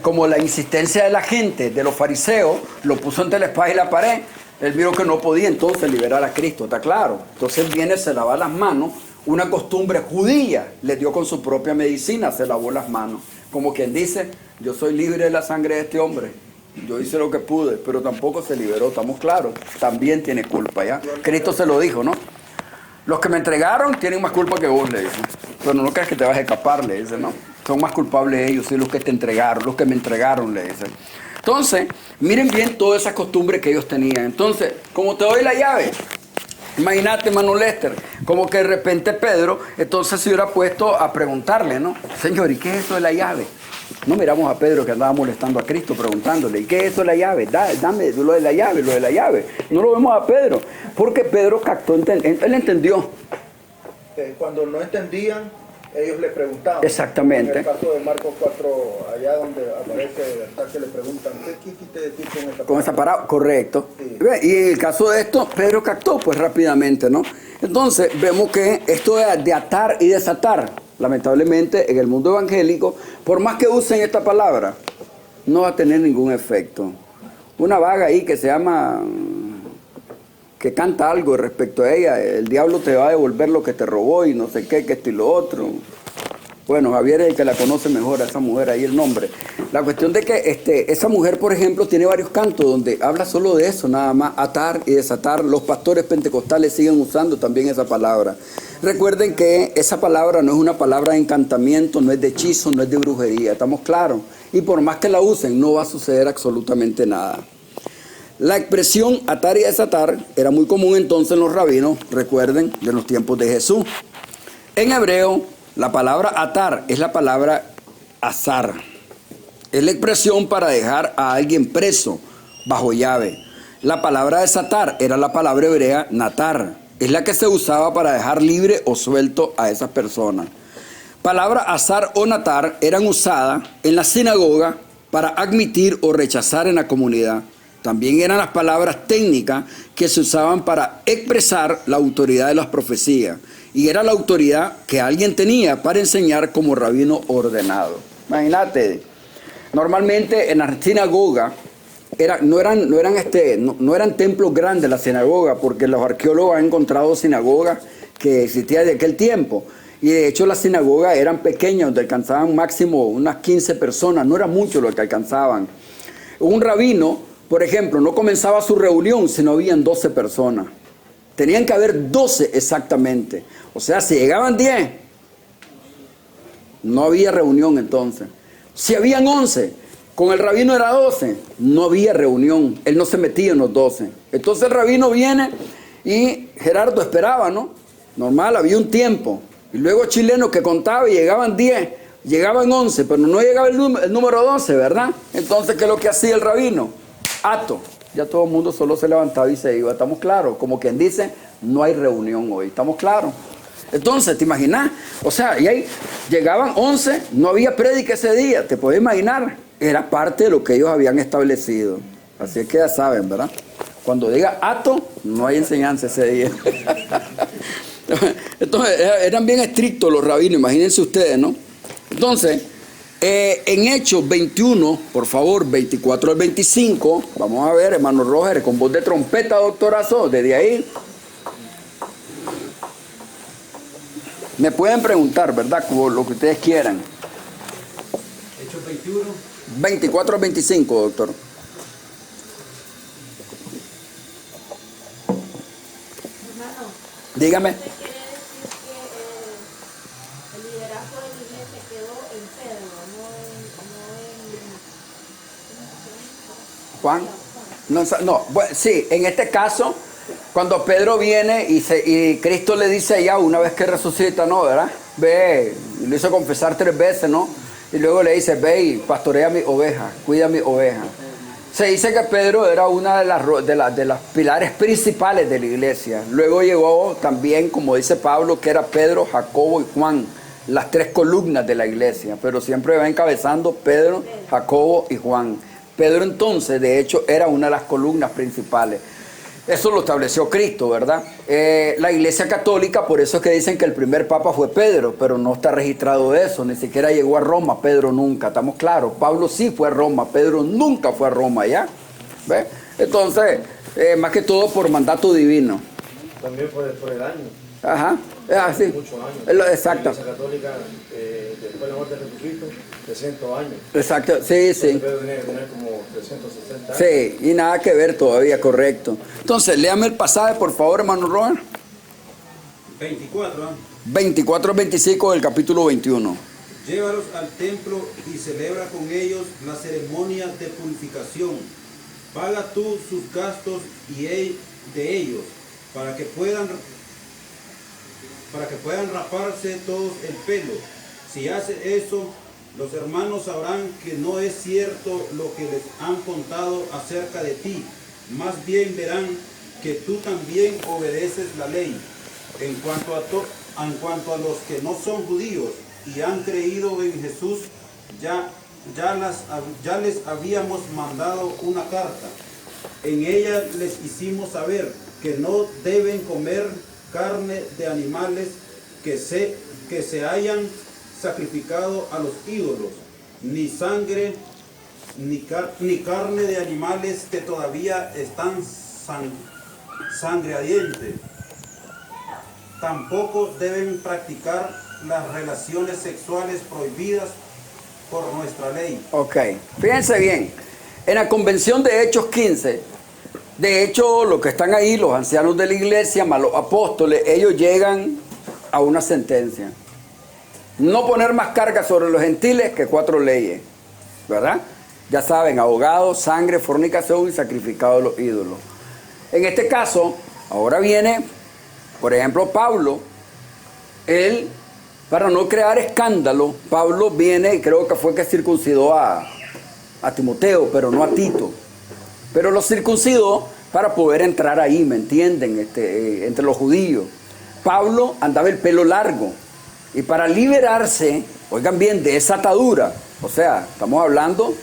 Como la insistencia de la gente, de los fariseos, lo puso entre la espada y la pared, él vio que no podía entonces liberar a Cristo, ¿está claro? Entonces él viene, se lava las manos, una costumbre judía, le dio con su propia medicina, se lavó las manos. Como quien dice, yo soy libre de la sangre de este hombre. Yo hice lo que pude, pero tampoco se liberó, estamos claros. También tiene culpa, ¿ya? Cristo se lo dijo, ¿no? Los que me entregaron tienen más culpa que vos, le dice. Pero no creas que te vas a escapar, le dice, ¿no? Son más culpables ellos, sí, los que te entregaron, los que me entregaron, le dice. Entonces, miren bien todas esas costumbres que ellos tenían. Entonces, como te doy la llave, imagínate, hermano Lester, como que de repente Pedro, entonces se hubiera puesto a preguntarle, ¿no? Señor, ¿y qué es eso de la llave? No miramos a Pedro que andaba molestando a Cristo preguntándole, ¿y qué es eso de la llave? Dame lo de la llave, lo de la llave. No lo vemos a Pedro, porque Pedro captó, él entendió. Cuando no entendían, ellos le preguntaban. Exactamente. En el caso de Marcos 4, allá donde aparece, hasta que le preguntan, ¿qué quisiste decir con esa palabra? Con esa palabra, correcto. Sí. Y en el caso de esto, Pedro captó pues rápidamente, ¿no? Entonces, vemos que esto de atar y desatar, lamentablemente, en el mundo evangélico, por más que usen esta palabra, no va a tener ningún efecto. Una vaga ahí que se llama, que canta algo respecto a ella, el diablo te va a devolver lo que te robó y no sé qué, que esto y lo otro. Bueno, Javier es el que la conoce mejor a esa mujer, ahí el nombre. La cuestión de que esa mujer, por ejemplo, tiene varios cantos donde habla solo de eso, nada más, atar y desatar. Los pastores pentecostales siguen usando también esa palabra. Recuerden que esa palabra no es una palabra de encantamiento, no es de hechizo, no es de brujería, ¿estamos claros? Y por más que la usen, no va a suceder absolutamente nada. La expresión atar y desatar era muy común entonces en los rabinos, recuerden, de los tiempos de Jesús. En hebreo, la palabra atar es la palabra azar. Es la expresión para dejar a alguien preso, bajo llave. La palabra desatar era la palabra hebrea natar. Es la que se usaba para dejar libre o suelto a esas personas. Palabra azar o natar eran usadas en la sinagoga para admitir o rechazar en la comunidad. También eran las palabras técnicas que se usaban para expresar la autoridad de las profecías. Y era la autoridad que alguien tenía para enseñar como rabino ordenado. Imagínate, normalmente en la sinagoga no eran templos grandes las sinagogas, porque los arqueólogos han encontrado sinagogas que existían de aquel tiempo. Y de hecho las sinagogas eran pequeñas, donde alcanzaban máximo unas 15 personas, no era mucho lo que alcanzaban. Un rabino, por ejemplo, no comenzaba su reunión si no habían 12 personas. Tenían que haber 12 exactamente. O sea, si llegaban 10, no había reunión entonces. Si habían 11, con el rabino era 12, no había reunión. Él no se metía en los 12. Entonces el rabino viene y Gerardo esperaba, ¿no? Normal, había un tiempo. Y luego chilenos que contaba y llegaban 10, llegaban 11, pero no llegaba el número 12, ¿verdad? Entonces, ¿qué es lo que hacía el rabino? Ato. Ya todo el mundo solo se levantaba y se iba. ¿Estamos claros? Como quien dice, no hay reunión hoy. ¿Estamos claros? Entonces, ¿te imaginas? O sea, y ahí llegaban 11, no había prédica ese día. ¿Te puedes imaginar? Era parte de lo que ellos habían establecido. Así es que ya saben, ¿verdad? Cuando diga ato, no hay enseñanza ese día. Entonces, eran bien estrictos los rabinos, imagínense ustedes, ¿no? Entonces, En Hechos 21, por favor, 24 al 25, vamos a ver, hermano Roger, con voz de trompeta, doctorazo, desde ahí. Me pueden preguntar, ¿verdad? Como lo que ustedes quieran. Hechos 21. 24 al 25, doctor. Hermano, Dígame. ¿usted quiere decir que el liderazgo de la iglesia quedó en Pedro, Juan. No, bueno, sí, en este caso, cuando Pedro viene y Cristo le dice ya una vez que resucita, ¿no? ¿Verdad? Ve, y lo hizo confesar 3 veces, ¿no? Y luego le dice, ve y pastorea mi oveja, cuida mi oveja. Se dice que Pedro era una de las pilares principales de la iglesia. Luego llegó también, como dice Pablo, que era Pedro, Jacobo y Juan, las 3 columnas de la iglesia, pero siempre va encabezando Pedro, Jacobo y Juan. Pedro entonces, de hecho, era una de las columnas principales. Eso lo estableció Cristo, ¿verdad? La iglesia católica, por eso es que dicen que el primer papa fue Pedro, pero no está registrado eso, ni siquiera llegó a Roma, Pedro nunca, estamos claros. Pablo sí fue a Roma, Pedro nunca fue a Roma, ¿ya? ¿Ve? Entonces, más que todo por mandato divino. También por el año. Ajá, es así. Muchos años. Exacto. La Iglesia Católica, después de la muerte de Jesucristo, 300 años. Exacto, sí, sí. Pedro tenía que tener como 360 años. Sí, y nada que ver todavía, correcto. Entonces, léame el pasaje, por favor, hermano Robert. 24. 24 al 25 del capítulo 21. Llévalos al templo y celebra con ellos las ceremonias de purificación. Paga tú sus gastos y de ellos, para que puedan raparse todos el pelo. Si hace eso, los hermanos sabrán que no es cierto lo que les han contado acerca de ti. Más bien verán que tú también obedeces la ley. En cuanto a los que no son judíos y han creído en Jesús, ya les habíamos mandado una carta. En ella les hicimos saber que no deben comer carne de animales que se hayan sacrificado a los ídolos, ni sangre, ni carne de animales que todavía están sangriadientes. Tampoco deben practicar las relaciones sexuales prohibidas por nuestra ley. Ok, fíjense bien, en la convención de Hechos 15, de hecho, los que están ahí, los ancianos de la iglesia, más los apóstoles, ellos llegan a una sentencia. No poner más carga sobre los gentiles que 4 leyes, ¿verdad? Ya saben, ahogados, sangre, fornicación y sacrificado de los ídolos. En este caso, ahora viene, por ejemplo, Pablo. Él, para no crear escándalo, Pablo viene y creo que fue que circuncidó a Timoteo, pero no a Tito. Pero lo circuncidó para poder entrar ahí, ¿me entienden? Entre los judíos. Pablo andaba el pelo largo. Y para liberarse, oigan bien, de esa atadura, o sea, estamos hablando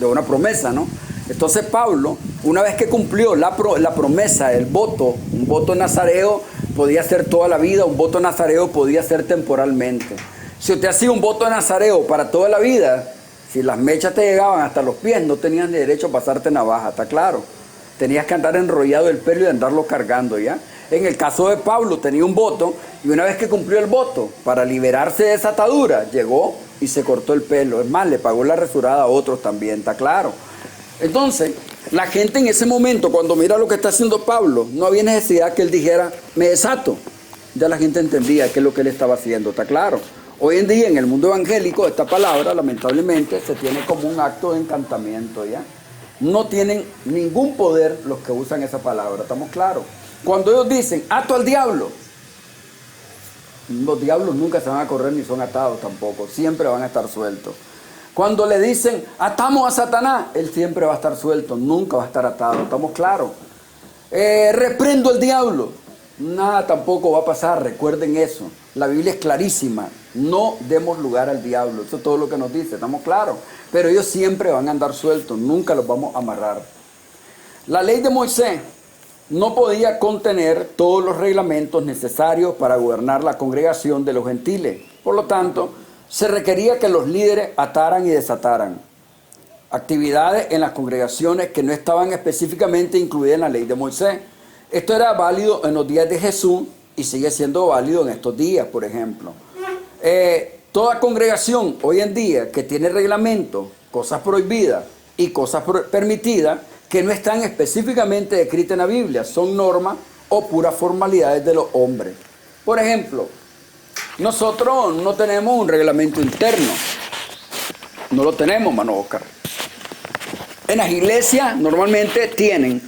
de una promesa, ¿no? Entonces Pablo, una vez que cumplió la promesa, el voto, un voto nazareo podía ser toda la vida, un voto nazareo podía ser temporalmente. Si usted hacía un voto nazareo para toda la vida, si las mechas te llegaban hasta los pies, no tenías derecho a pasarte navaja, ¿está claro? Tenías que andar enrollado el pelo y andarlo cargando, ¿ya? En el caso de Pablo tenía un voto y una vez que cumplió el voto, para liberarse de esa atadura, llegó y se cortó el pelo. Es más, le pagó la resurada a otros también, ¿está claro? Entonces, la gente en ese momento, cuando mira lo que está haciendo Pablo, no había necesidad que él dijera, me desato. Ya la gente entendía qué es lo que él estaba haciendo, ¿está claro? Hoy en día, en el mundo evangélico, esta palabra, lamentablemente, se tiene como un acto de encantamiento, ¿ya? No tienen ningún poder los que usan esa palabra, ¿estamos claros? Cuando ellos dicen, ato al diablo, los diablos nunca se van a correr ni son atados tampoco, siempre van a estar sueltos. Cuando le dicen, atamos a Satanás, él siempre va a estar suelto, nunca va a estar atado, ¿estamos claros? Reprendo al diablo, nada tampoco va a pasar, recuerden eso. La Biblia es clarísima, no demos lugar al diablo, eso es todo lo que nos dice, ¿estamos claros? Pero ellos siempre van a andar sueltos, nunca los vamos a amarrar. La ley de Moisés no podía contener todos los reglamentos necesarios para gobernar la congregación de los gentiles. Por lo tanto, se requería que los líderes ataran y desataran actividades en las congregaciones que no estaban específicamente incluidas en la ley de Moisés. Esto era válido en los días de Jesús y sigue siendo válido en estos días, por ejemplo. Toda congregación hoy en día que tiene reglamento, cosas prohibidas y cosas permitidas, que no están específicamente descritas en la Biblia, son normas o puras formalidades de los hombres. Por ejemplo, nosotros no tenemos un reglamento interno. No lo tenemos, mano Oscar. En las iglesias normalmente tienen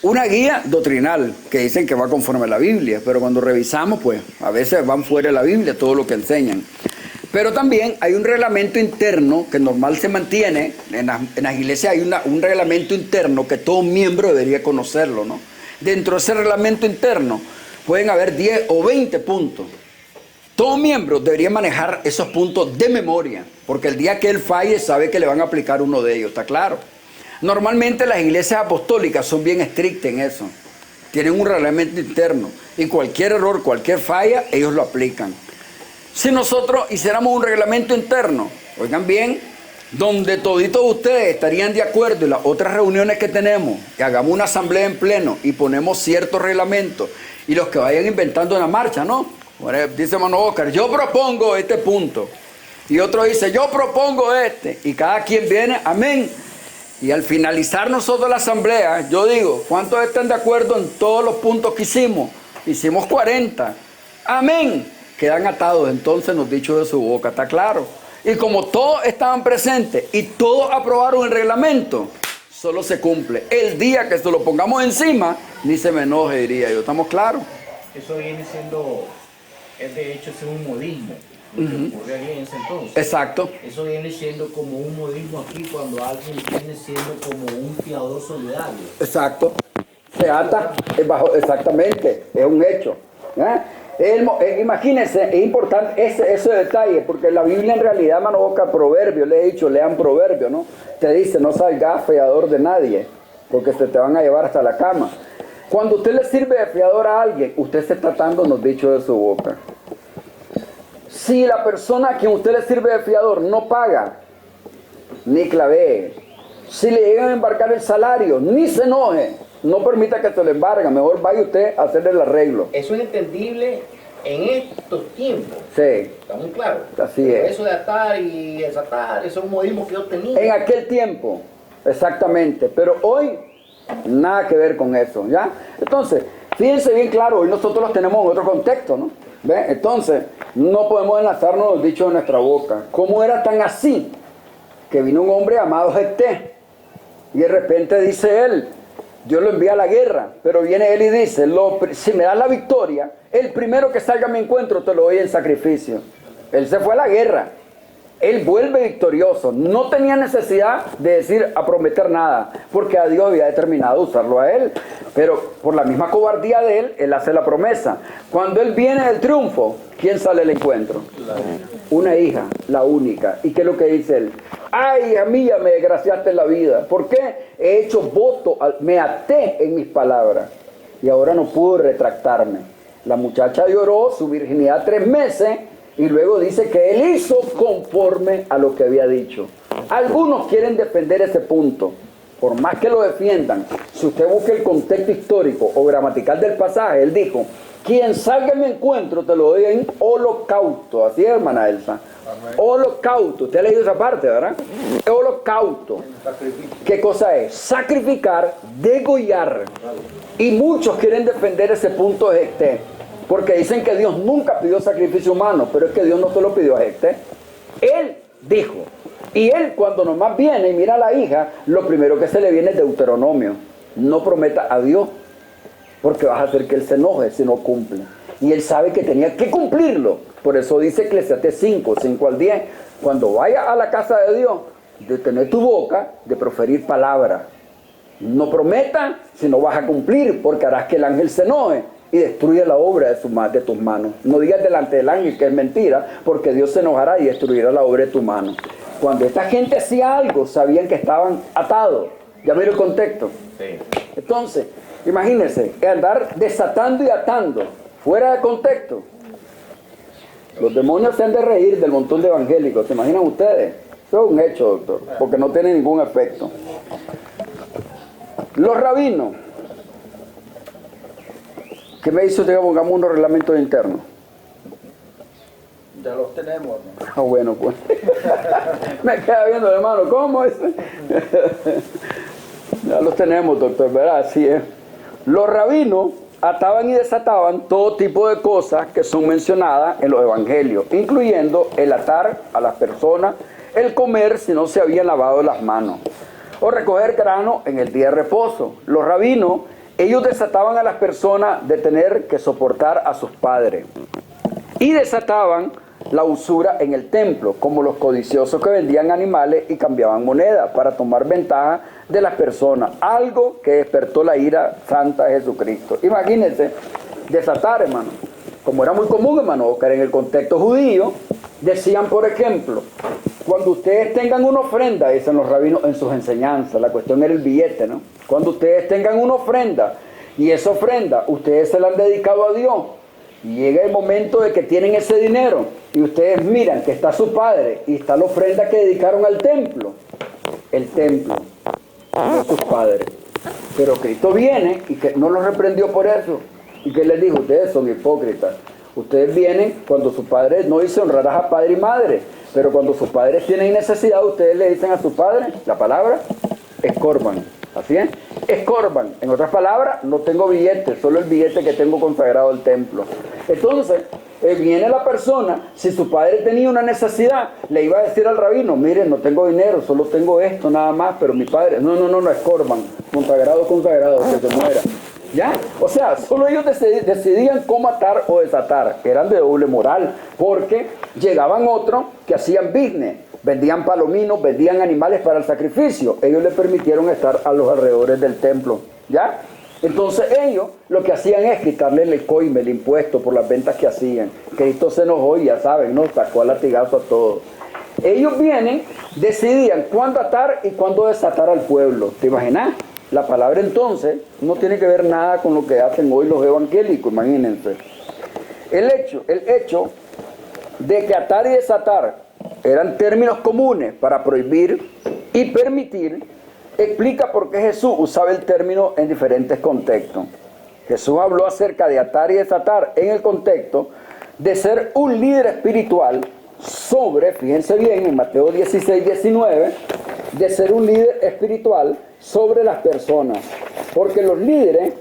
una guía doctrinal que dicen que va conforme a la Biblia, pero cuando revisamos, pues a veces van fuera de la Biblia todo lo que enseñan. Pero también hay un reglamento interno que normal se mantiene. En las iglesias hay un reglamento interno que todo miembro debería conocerlo, ¿no? Dentro de ese reglamento interno pueden haber 10 o 20 puntos. Todo miembro debería manejar esos puntos de memoria, porque el día que él falle sabe que le van a aplicar uno de ellos, ¿está claro? Normalmente las iglesias apostólicas son bien estrictas en eso. Tienen un reglamento interno y cualquier error, cualquier falla, ellos lo aplican. Si nosotros hiciéramos un reglamento interno, oigan bien, donde toditos ustedes estarían de acuerdo en las otras reuniones que tenemos, que hagamos una asamblea en pleno y ponemos ciertos reglamentos y los que vayan inventando en la marcha, ¿no? Bueno, dice hermano Oscar, yo propongo este punto. Y otro dice, yo propongo este. Y cada quien viene, amén. Y al finalizar nosotros la asamblea, yo digo, ¿cuántos están de acuerdo en todos los puntos que hicimos? Hicimos 40. Amén. Quedan atados entonces los dichos de su boca, ¿está claro? Y como todos estaban presentes y todos aprobaron el reglamento, solo se cumple. El día que se lo pongamos encima, ni se me enoje, diría yo. ¿Estamos claros? Eso viene siendo, de hecho, es un modismo. Lo que ocurre ahí en ese entonces. Exacto. Eso viene siendo como un modismo aquí cuando alguien viene siendo como un fiador solidario. Exacto. Se ata bajo, exactamente, es un hecho. Imagínense, es importante ese detalle, porque la Biblia en realidad, mano Boca, Proverbios, le he dicho, lean Proverbios, ¿no? Te dice, no salgas fiador de nadie, porque se te van a llevar hasta la cama. Cuando usted le sirve de fiador a alguien, usted se está dando los dichos de su boca. Si la persona a quien usted le sirve de fiador no paga, ni clavee. Si le llegan a embarcar el salario, ni se enoje. No permita que se lo embargue. Mejor vaya usted a hacerle el arreglo. Eso es entendible en estos tiempos. Sí. Está muy claro. Así es. Eso de atar y desatar, eso es un modismo que yo tenía. En aquel tiempo, exactamente. Pero hoy, nada que ver con eso, ¿ya? Entonces, fíjense bien claro, hoy nosotros los tenemos en otro contexto, ¿no? ¿Ven? Entonces, no podemos enlazarnos los dichos de nuestra boca. ¿Cómo era tan así? Que vino un hombre llamado Jefté, y de repente dice él, Dios lo envía a la guerra, pero viene él y dice, si me das la victoria, el primero que salga a mi encuentro te lo doy en sacrificio. Él se fue a la guerra, él vuelve victorioso, no tenía necesidad de decir a prometer nada, porque a Dios había determinado usarlo a él, pero por la misma cobardía de él, él hace la promesa. Cuando él viene del triunfo, ¿quién sale al encuentro? Una hija, la única. ¿Y qué es lo que dice él? Ay, hija mía, me desgraciaste la vida. ¿Por qué? He hecho voto, me até en mis palabras y ahora no puedo retractarme. La muchacha lloró su virginidad 3 meses y luego dice que él hizo conforme a lo que había dicho. Algunos quieren defender ese punto. Por más que lo defiendan, si usted busca el contexto histórico o gramatical del pasaje, él dijo, quien salga a mi encuentro te lo doy en holocausto. Así es, hermana Elsa. Amén. Holocausto. Usted ha leído esa parte, ¿verdad? Holocausto. ¿Qué cosa es? Sacrificar, degollar. Y muchos quieren defender ese punto de Jefté, porque dicen que Dios nunca pidió sacrificio humano, pero es que Dios no se lo pidió a Jefté. Él dijo, y él cuando nomás viene y mira a la hija, lo primero que se le viene es Deuteronomio. No prometa a Dios, porque vas a hacer que él se enoje si no cumple. Y él sabe que tenía que cumplirlo. Por eso dice Eclesiastés 5 al 10, cuando vayas a la casa de Dios, de tener tu boca, de proferir palabras. No prometa si no vas a cumplir, porque harás que el ángel se enoje y destruya la obra de tus manos. No digas delante del ángel que es mentira, porque Dios se enojará y destruirá la obra de tu mano. Cuando esta gente hacía algo, sabían que estaban atados. ¿Ya miro el contexto? Sí. Entonces, imagínense, andar desatando y atando, fuera de contexto. Los demonios se han de reír del montón de evangélicos, ¿se imaginan ustedes? Eso es un hecho, doctor, porque no tiene ningún efecto. Los rabinos. ¿Qué me dice usted que pongamos unos reglamentos internos? Ya los tenemos, ¿no? Ah, bueno, pues. Me queda viendo, hermano, ¿cómo es? Ya los tenemos, doctor, ¿verdad? Así es. Los rabinos ataban y desataban todo tipo de cosas que son mencionadas en los evangelios, incluyendo el atar a las personas, el comer si no se habían lavado las manos, o recoger grano en el día de reposo. Los rabinos, ellos desataban a las personas de tener que soportar a sus padres, y desataban la usura en el templo, como los codiciosos que vendían animales y cambiaban moneda para tomar ventaja de las personas, algo que despertó la ira santa de Jesucristo. Imagínense, desatar, hermano, como era muy común, hermano, que en el contexto judío, decían, por ejemplo, cuando ustedes tengan una ofrenda, dicen los rabinos en sus enseñanzas, la cuestión era el billete, ¿no? Cuando ustedes tengan una ofrenda, y esa ofrenda ustedes se la han dedicado a Dios, y llega el momento de que tienen ese dinero y ustedes miran que está su padre y está la ofrenda que dedicaron al templo, el templo, no sus padres. Pero Cristo viene y que no los reprendió por eso. ¿Y que les dijo? Ustedes son hipócritas. Ustedes vienen cuando sus padres no dicen honrarás a padre y madre, pero cuando sus padres tienen necesidad, ustedes le dicen a sus padres, la palabra, escorban. ¿Así es? Escorban. En otras palabras, no tengo billete, solo el billete que tengo consagrado al templo. Entonces, viene la persona, si su padre tenía una necesidad, le iba a decir al rabino, miren, no tengo dinero, solo tengo esto nada más, pero mi padre, no, escorban, consagrado, que se muera. ¿Ya? O sea, solo ellos decidían cómo atar o desatar, eran de doble moral, porque llegaban otros que hacían business, vendían palominos, vendían animales para el sacrificio. Ellos le permitieron estar a los alrededores del templo, ¿ya? Entonces ellos lo que hacían es quitarle el coime, el impuesto por las ventas que hacían. Cristo se enojó y ya saben, ¿no? Sacó a latigazo a todos. Ellos vienen, decidían cuándo atar y cuándo desatar al pueblo. ¿Te imaginas? La palabra entonces no tiene que ver nada con lo que hacen hoy los evangélicos, imagínense. El hecho de que atar y desatar eran términos comunes para prohibir y permitir, explica por qué Jesús usaba el término en diferentes contextos. Jesús habló acerca de atar y desatar en el contexto de ser un líder espiritual sobre, fíjense bien, en Mateo 16, 19, de ser un líder espiritual sobre las personas. Porque los líderes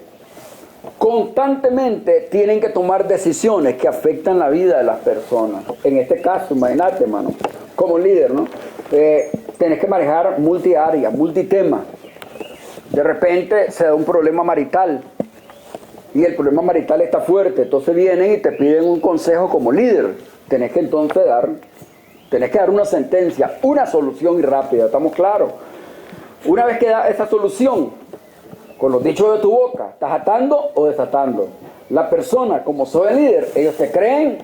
constantemente tienen que tomar decisiones que afectan la vida de las personas. En este caso, imagínate, hermano, como líder, ¿no? Tenés que manejar multiáreas, multitemas. De repente se da un problema marital y el problema marital está fuerte, entonces vienen y te piden un consejo como líder. Tenés que entonces dar una sentencia, una solución y rápida, ¿estamos claros? Una vez que da esa solución, con los dichos de tu boca, ¿estás atando o desatando? La persona, como soy el líder, ellos te creen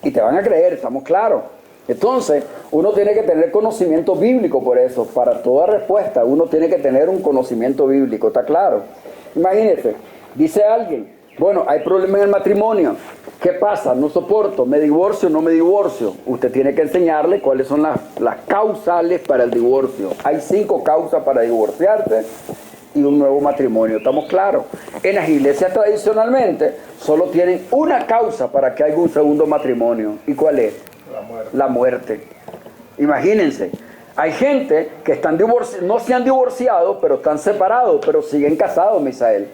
y te van a creer, ¿estamos claros? Entonces, uno tiene que tener conocimiento bíblico por eso. Para toda respuesta, uno tiene que tener un conocimiento bíblico, ¿está claro? Imagínese, dice alguien, bueno, hay problema en el matrimonio. ¿Qué pasa? No soporto, ¿me divorcio o no me divorcio? Usted tiene que enseñarle cuáles son las causales para el divorcio. Hay 5 causas para divorciarse y un nuevo matrimonio, ¿estamos claros? En las iglesias tradicionalmente solo tienen una causa para que haya un segundo matrimonio. ¿Y cuál es? La muerte. Imagínense, hay gente que no se han divorciado, pero están separados, pero siguen casados, Misael,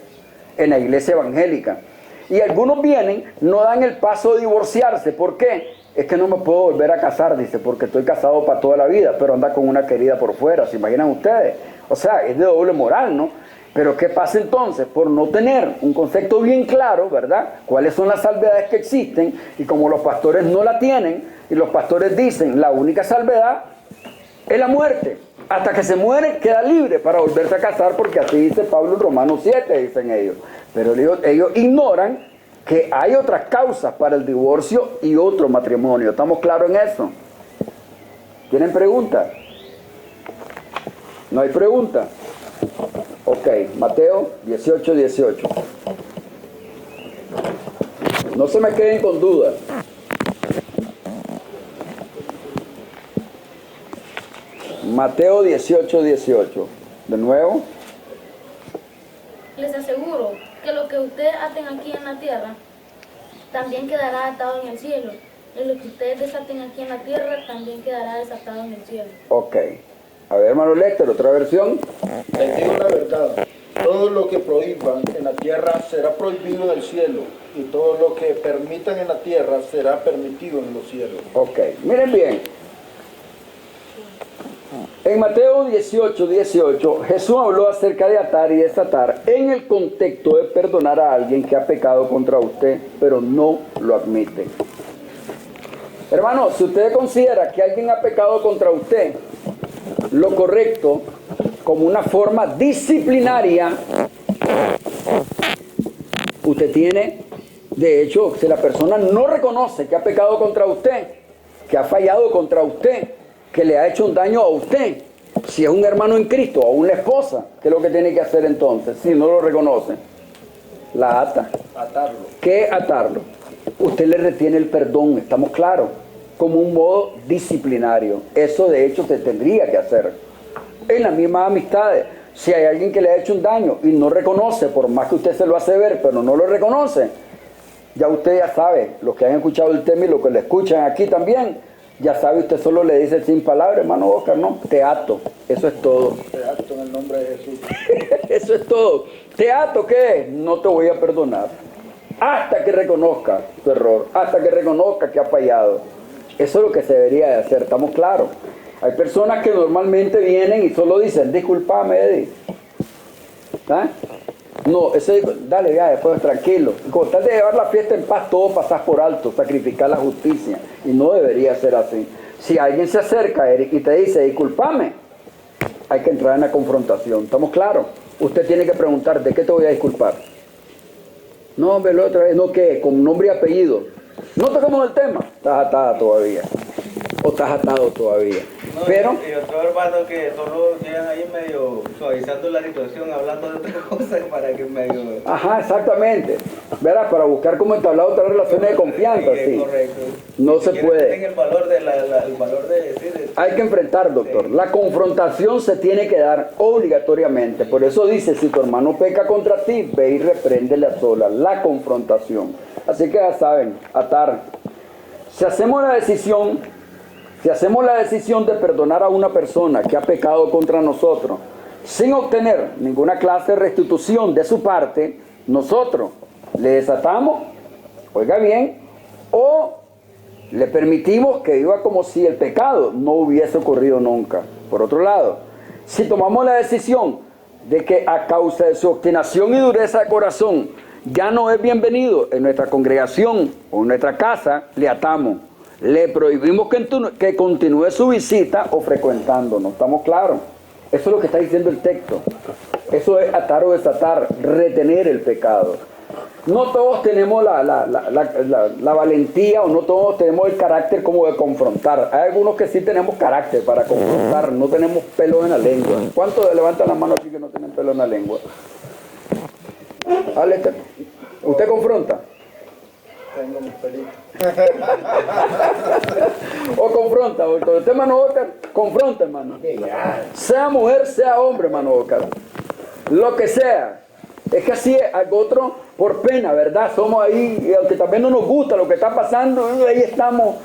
en la iglesia evangélica. Y algunos vienen, no dan el paso de divorciarse. ¿Por qué? Es que no me puedo volver a casar, dice, porque estoy casado para toda la vida, pero anda con una querida por fuera, ¿se imaginan ustedes? O sea, es de doble moral, ¿no? Pero ¿qué pasa entonces? Por no tener un concepto bien claro, ¿verdad? ¿Cuáles son las salvedades que existen? Y como los pastores no la tienen, y los pastores dicen, la única salvedad es la muerte. Hasta que se muere, queda libre para volverse a casar, porque así dice Pablo en Romanos 7, dicen ellos. Pero ellos ignoran que hay otras causas para el divorcio y otro matrimonio. ¿Estamos claros en eso? ¿Tienen preguntas? ¿No hay preguntas? Ok, Mateo 18, 18. No se me queden con dudas. Mateo 18, 18. De nuevo. Les aseguro que lo que ustedes aten aquí en la tierra también quedará atado en el cielo. Y lo que ustedes desaten aquí en la tierra también quedará desatado en el cielo. Ok. A ver, hermano Lester, otra versión. Les digo la verdad, todo lo que prohíban en la tierra será prohibido en el cielo, y todo lo que permitan en la tierra será permitido en los cielos. Ok, miren bien. En Mateo 18, 18, Jesús habló acerca de atar y desatar en el contexto de perdonar a alguien que ha pecado contra usted, pero no lo admite. Hermano, si usted considera que alguien ha pecado contra usted, lo correcto, como una forma disciplinaria, usted tiene, de hecho, si la persona no reconoce que ha pecado contra usted, que ha fallado contra usted, que le ha hecho un daño a usted, si es un hermano en Cristo o una esposa, ¿qué es lo que tiene que hacer entonces? Si no lo reconoce, la ata. Atarlo. ¿Qué atarlo? Usted le retiene el perdón, estamos claros, como un modo disciplinario. Eso de hecho se tendría que hacer. En las mismas amistades, si hay alguien que le ha hecho un daño y no reconoce, por más que usted se lo hace ver, pero no lo reconoce, ya usted ya sabe, los que han escuchado el tema y los que lo escuchan aquí también, ya sabe, usted solo le dice sin palabras, hermano Oscar, no, te ato, eso es todo. Te ato en el nombre de Jesús. Eso es todo. ¿Te ato qué? No te voy a perdonar. Hasta que reconozca tu error, hasta que reconozca que ha fallado. Eso es lo que se debería de hacer, estamos claros. Hay personas que normalmente vienen y solo dicen, discúlpame, Eddie. ¿Ah? No, ese, dale, ya, después tranquilo. Con tal de llevar la fiesta en paz, todo pasas por alto, sacrificar la justicia. Y no debería ser así. Si alguien se acerca, Eric, y te dice, discúlpame, hay que entrar en la confrontación. ¿Estamos claros? Usted tiene que preguntar, ¿de qué te voy a disculpar? No, hombre, la otra vez, no, ¿qué? Con nombre y apellido. No tocamos el tema. Estás atada todavía. O estás atado todavía. No, Pero... y otro hermano que solo llegan ahí medio suavizando la situación, hablando de otras cosas para que medio... Ajá, exactamente. Verás, para buscar cómo entablar otras relaciones de confianza, sí. Correcto. No Y se que puede. tengan el valor de el valor de decir... Hay que enfrentar, doctor. La confrontación se tiene que dar obligatoriamente. Por eso dice, si tu hermano peca contra ti, ve y repréndele a solas. La confrontación. Así que ya saben, atar. Si hacemos la decisión de perdonar a una persona que ha pecado contra nosotros, sin obtener ninguna clase de restitución de su parte, nosotros le desatamos, oiga bien, o le permitimos que viva como si el pecado no hubiese ocurrido nunca. Por otro lado, si tomamos la decisión de que a causa de su obstinación y dureza de corazón ya no es bienvenido en nuestra congregación o en nuestra casa, le atamos. Le prohibimos que continúe su visita o frecuentándonos. ¿Estamos claros? Eso es lo que está diciendo el texto. Eso es atar o desatar, retener el pecado. No todos tenemos la valentía o no todos tenemos el carácter como de confrontar. Hay algunos que sí tenemos carácter para confrontar, no tenemos pelo en la lengua. ¿Cuántos levantan la mano aquí que no tienen pelo en la lengua? Alex, ¿usted confronta? Tengo mis pelitos. O confronta, doctor. Usted, hermano Oscar, confronta, hermano. Sea mujer, sea hombre, hermano Oscar. Lo que sea. Es que así es, algo otro por pena, ¿verdad? Somos ahí, y aunque también no nos gusta lo que está pasando, ahí estamos,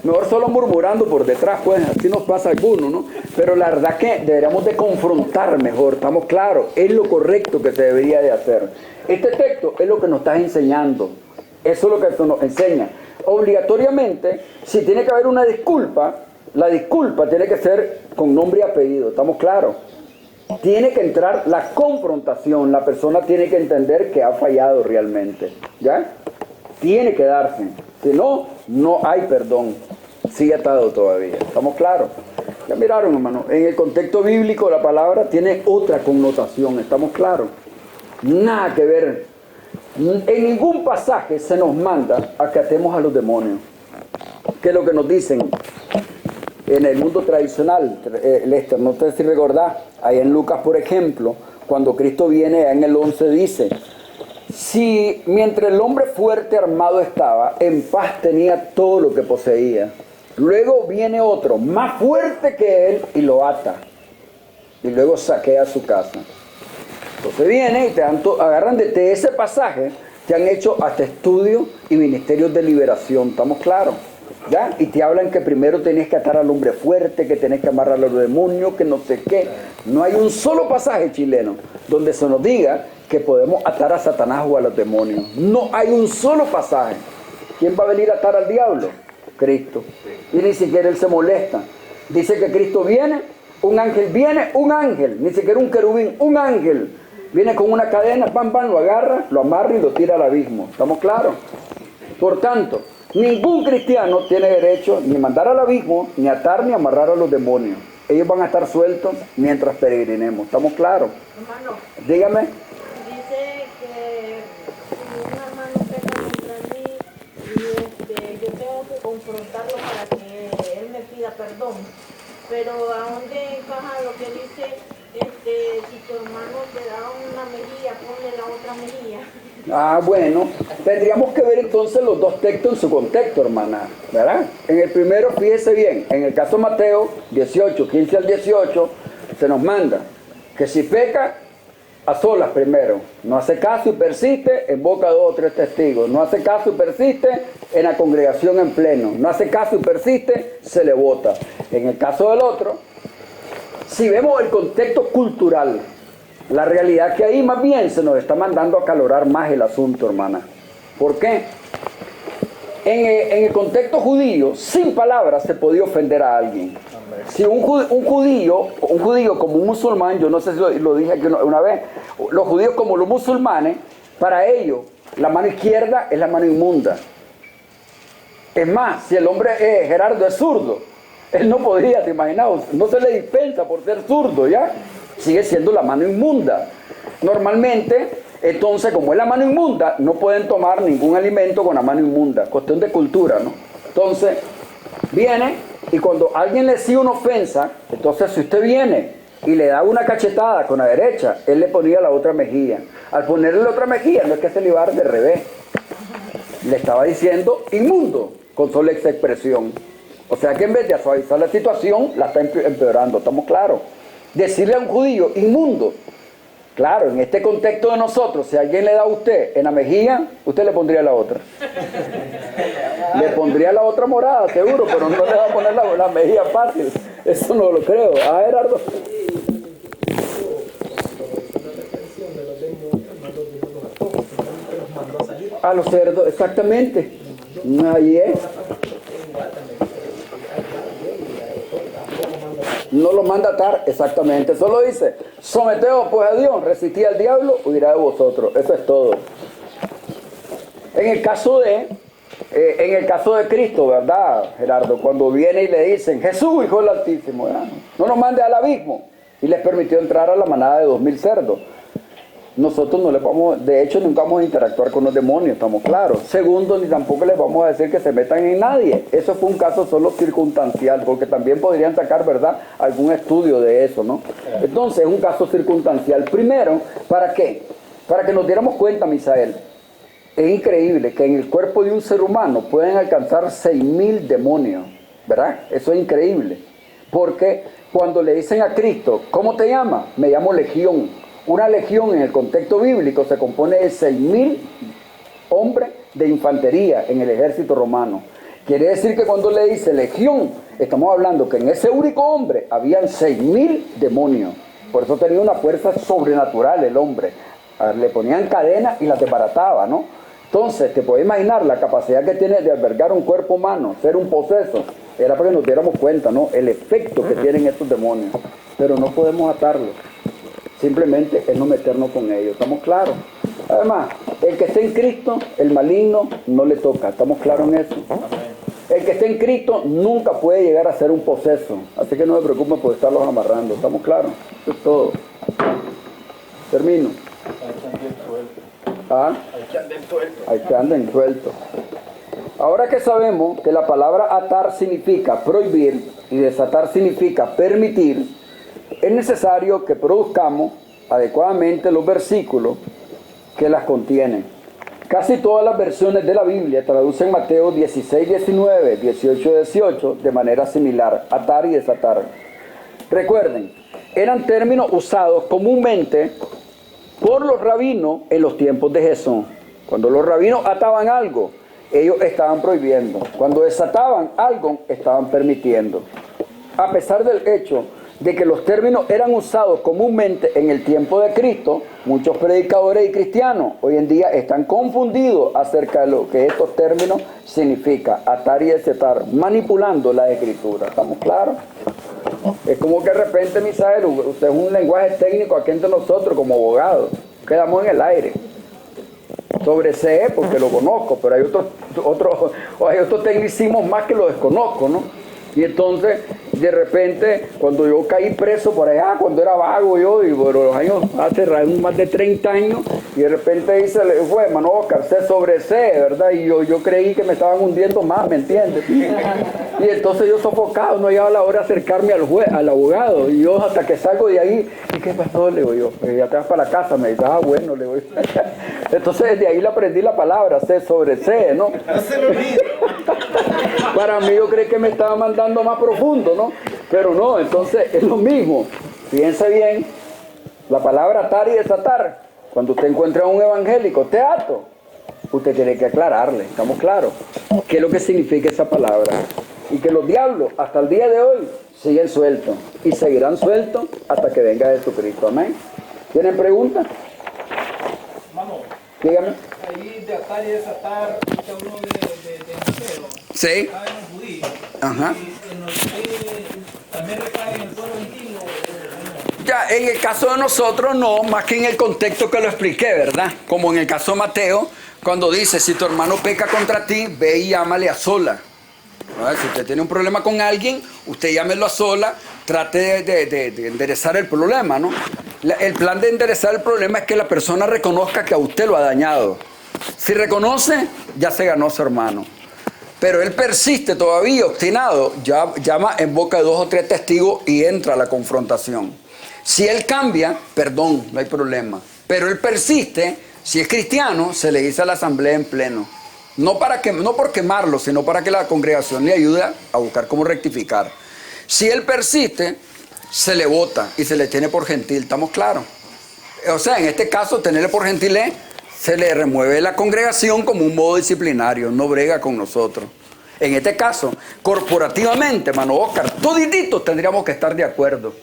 mejor solo murmurando por detrás, pues así nos pasa a algunos, ¿no? Pero la verdad que deberíamos de confrontar mejor, estamos claros, es lo correcto que se debería de hacer. Este texto es lo que nos está enseñando, eso es lo que esto nos enseña. Obligatoriamente, si tiene que haber una disculpa, la disculpa tiene que ser con nombre y apellido, ¿estamos claros? Tiene que entrar la confrontación, la persona tiene que entender que ha fallado realmente, ¿ya? Tiene que darse, si no, no hay perdón, sigue atado todavía, ¿estamos claros? Ya miraron, hermano, en el contexto bíblico la palabra tiene otra connotación, ¿estamos claros? Nada que ver, en ningún pasaje se nos manda a que atemos a los demonios, que es lo que nos dicen. En el mundo tradicional, Lester, no sé si recordás, ahí en Lucas, por ejemplo, cuando Cristo viene, en el 11 dice, si mientras el hombre fuerte armado estaba, en paz tenía todo lo que poseía. Luego viene otro, más fuerte que él, y lo ata. Y luego saquea su casa. Entonces viene y te dan agarran de ese pasaje, te han hecho hasta estudios y ministerios de liberación, ¿estamos claros? ¿Ya? Y te hablan que primero tenés que atar al hombre fuerte, que tenés que amarrar a los demonios, que no sé qué. No hay un solo pasaje chileno donde se nos diga que podemos atar a Satanás o a los demonios. No hay un solo pasaje. ¿Quién va a venir a atar al diablo? Cristo. Y ni siquiera él se molesta. Dice que Cristo viene, un ángel viene, un ángel, ni siquiera un querubín, un ángel. Viene con una cadena, pam, pam, lo agarra, lo amarra y lo tira al abismo. ¿Estamos claros? Por tanto, ningún cristiano tiene derecho ni mandar al abismo, ni atar ni amarrar a los demonios. Ellos van a estar sueltos mientras peregrinemos. ¿Estamos claros? Hermano, Dígame. dice que si un hermano peca contra mí y yo tengo que confrontarlo para que él me pida perdón. Pero ¿a dónde encaja lo que dice, si tu hermano te da una mejilla, ponle la otra mejilla? Ah, bueno, tendríamos que ver entonces los dos textos en su contexto, hermana, ¿verdad? En el primero, fíjese bien, en el caso de Mateo 18, 15 al 18, se nos manda que si peca, a solas primero, no hace caso y persiste en boca de 2 o 3 testigos, no hace caso y persiste en la congregación en pleno, no hace caso y persiste, se le vota. En el caso del otro, si vemos el contexto cultural, la realidad que ahí más bien se nos está mandando a acalorar más el asunto, hermana. ¿Por qué? En el contexto judío, sin palabras se podía ofender a alguien. Si un judío como un musulmán, yo no sé si lo dije aquí una vez, los judíos como los musulmanes, para ellos la mano izquierda es la mano inmunda. Es más, si el hombre Gerardo es zurdo, él no podría, te imaginas, no se le dispensa por ser zurdo, ¿ya? Sigue siendo la mano inmunda. Normalmente, entonces, como es la mano inmunda, no pueden tomar ningún alimento con la mano inmunda. Cuestión de cultura, ¿no? Entonces, viene y cuando alguien le sigue una ofensa, entonces si usted viene y le da una cachetada con la derecha, él le ponía la otra mejilla. Al ponerle la otra mejilla, no es que se le iba a dar de revés. Le estaba diciendo inmundo, con sola esa expresión. O sea que en vez de suavizar la situación, la está empeorando, ¿estamos claros? Decirle a un judío inmundo, claro, en este contexto de nosotros, si alguien le da a usted en la mejilla, usted le pondría la otra. Le pondría la otra morada, seguro, pero no le va a poner la mejilla fácil. Eso no lo creo. Ah, Gerardo. A los cerdos, exactamente. Ahí es. No lo manda a atar, exactamente. Solo dice, someteos pues a Dios, resistid al diablo, huirá de vosotros. Eso es todo. En el caso de Cristo, ¿verdad, Gerardo? Cuando viene y le dicen, Jesús, Hijo del Altísimo, ¿verdad? No nos mande al abismo. Y les permitió entrar a la manada de 2000 cerdos. Nosotros no les vamos, de hecho nunca vamos a interactuar con los demonios, estamos claros. Segundo, ni tampoco les vamos a decir que se metan en nadie. Eso fue un caso solo circunstancial, porque también podrían sacar, ¿verdad?, algún estudio de eso, ¿no? Entonces es un caso circunstancial. Primero, ¿para qué? Para que nos diéramos cuenta, Misael, es increíble que en el cuerpo de un ser humano pueden alcanzar 6000 demonios, ¿verdad? Eso es increíble. Porque cuando le dicen a Cristo, ¿cómo te llamas? Me llamo Legión. Una legión en el contexto bíblico se compone de 6000 hombres de infantería en el ejército romano. Quiere decir que cuando le dice legión, estamos hablando que en ese único hombre habían 6000 demonios. Por eso tenía una fuerza sobrenatural el hombre. Le ponían cadenas y las desbarataba, ¿no? Entonces, te puedes imaginar la capacidad que tiene de albergar un cuerpo humano, ser un poseso. Era para que nos diéramos cuenta, ¿no?, el efecto que tienen estos demonios. Pero no podemos atarlos. Simplemente es no meternos con ellos, ¿estamos claros? Además, el que esté en Cristo, el maligno no le toca, ¿estamos claros en eso? El que esté en Cristo nunca puede llegar a ser un poseso, así que no se preocupen por estarlos amarrando, ¿estamos claros? Eso es todo. Termino. ¿Ah? Hay que anden sueltos. Ahora que sabemos que la palabra atar significa prohibir y desatar significa permitir, es necesario que produzcamos adecuadamente los versículos que las contienen. Casi todas las versiones de la Biblia traducen Mateo 16:19, 18:18 de manera similar, atar y desatar. Recuerden, eran términos usados comúnmente por los rabinos en los tiempos de Jesús. Cuando los rabinos ataban algo, ellos estaban prohibiendo. Cuando desataban algo, estaban permitiendo. A pesar del hecho de que los términos eran usados comúnmente en el tiempo de Cristo, muchos predicadores y cristianos hoy en día están confundidos acerca de lo que estos términos significan, atar y desatar, manipulando la escritura. ¿Estamos claros? Es como que de repente, Misael, usted es un lenguaje técnico aquí entre nosotros como abogados, quedamos en el aire. Sobre CE porque lo conozco, pero hay otros tecnicismos más que lo desconozco, ¿no? Y entonces, de repente, cuando yo caí preso por allá, cuando era vago yo, y por los años, hace más de 30 años, y de repente dice, fue, hermano Oscar, C sobre C, ¿verdad? Y yo creí que me estaban hundiendo más, ¿me entiendes? Y entonces yo sofocado, no llegaba la hora de acercarme al abogado, y yo hasta que salgo de ahí, ¿y qué pasó? Le digo yo, ya te vas para la casa, me dice, bueno, le digo yo. Entonces desde ahí le aprendí la palabra, C sobre C, ¿no? No se lo olvide. Para mí yo creí que me estaba mandando más profundo, ¿no? Pero no, entonces es lo mismo. Fíjense bien, la palabra atar y desatar. Cuando usted encuentra a un evangélico, te ato, usted tiene que aclararle, ¿estamos claros? ¿Qué es lo que significa esa palabra? Y que los diablos, hasta el día de hoy, siguen sueltos. Y seguirán sueltos hasta que venga Jesucristo. Amén. ¿Tienen preguntas? Vamos. Dígame. Ahí de atar y desatar, usted habló de Mateo. Sí. Está en los judíos. Ajá. Y en los también recae en el pueblo gentil. Ya, en el caso de nosotros no, más que en el contexto que lo expliqué, ¿verdad? Como en el caso de Mateo, cuando dice, si tu hermano peca contra ti, ve y llámale a sola. ¿Verdad? Si usted tiene un problema con alguien, usted llámelo a sola, trate de enderezar el problema, ¿no? El plan de enderezar el problema es que la persona reconozca que a usted lo ha dañado. Si reconoce, ya se ganó su hermano. Pero él persiste todavía, obstinado, ya llama en boca de 2 o 3 testigos y entra a la confrontación. Si él cambia, perdón, no hay problema. Pero él persiste, si es cristiano, se le dice a la asamblea en pleno. No por quemarlo, sino para que la congregación le ayude a buscar cómo rectificar. Si él persiste, se le vota y se le tiene por gentil, ¿estamos claros? O sea, en este caso, tenerle por gentil es, se le remueve la congregación como un modo disciplinario, no brega con nosotros. En este caso, corporativamente, hermano Oscar, todititos tendríamos que estar de acuerdo.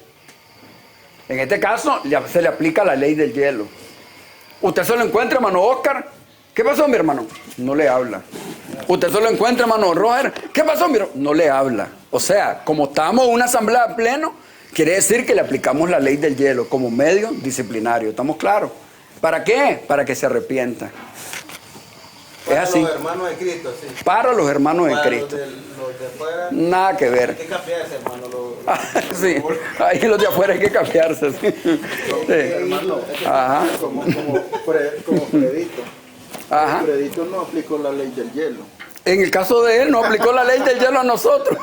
En este caso, se le aplica la ley del hielo. Usted se lo encuentra, hermano Oscar. ¿Qué pasó, mi hermano? No le habla. Usted se lo encuentra, hermano Roger. ¿Qué pasó, mi hermano? No le habla. O sea, como estamos en una asamblea de pleno, quiere decir que le aplicamos la ley del hielo como medio disciplinario. ¿Estamos claros? ¿Para qué? Para que se arrepienta. Para es así. los hermanos de Cristo, sí. Para los hermanos de Para Cristo. los de afuera, Nada que ver. hay que cambiarse, hermano. Sí, ahí los de afuera hay que cambiarse. Sí. Sí. Hermano, Ajá. como Fredito. Ajá. Fredito no aplicó la ley del hielo. En el caso de él, no aplicó la ley del hielo a nosotros.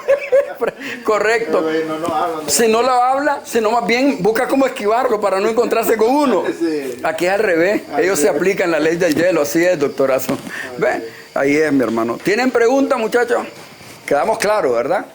Correcto. Pero no hablan de... Si no lo habla, sino más bien busca cómo esquivarlo para no encontrarse con uno. Sí. Aquí es al revés. Ellos se aplican la ley del hielo. Así es, doctorazo. ¿Ven? Ahí es, mi hermano. ¿Tienen preguntas, muchachos? Quedamos claros, ¿verdad?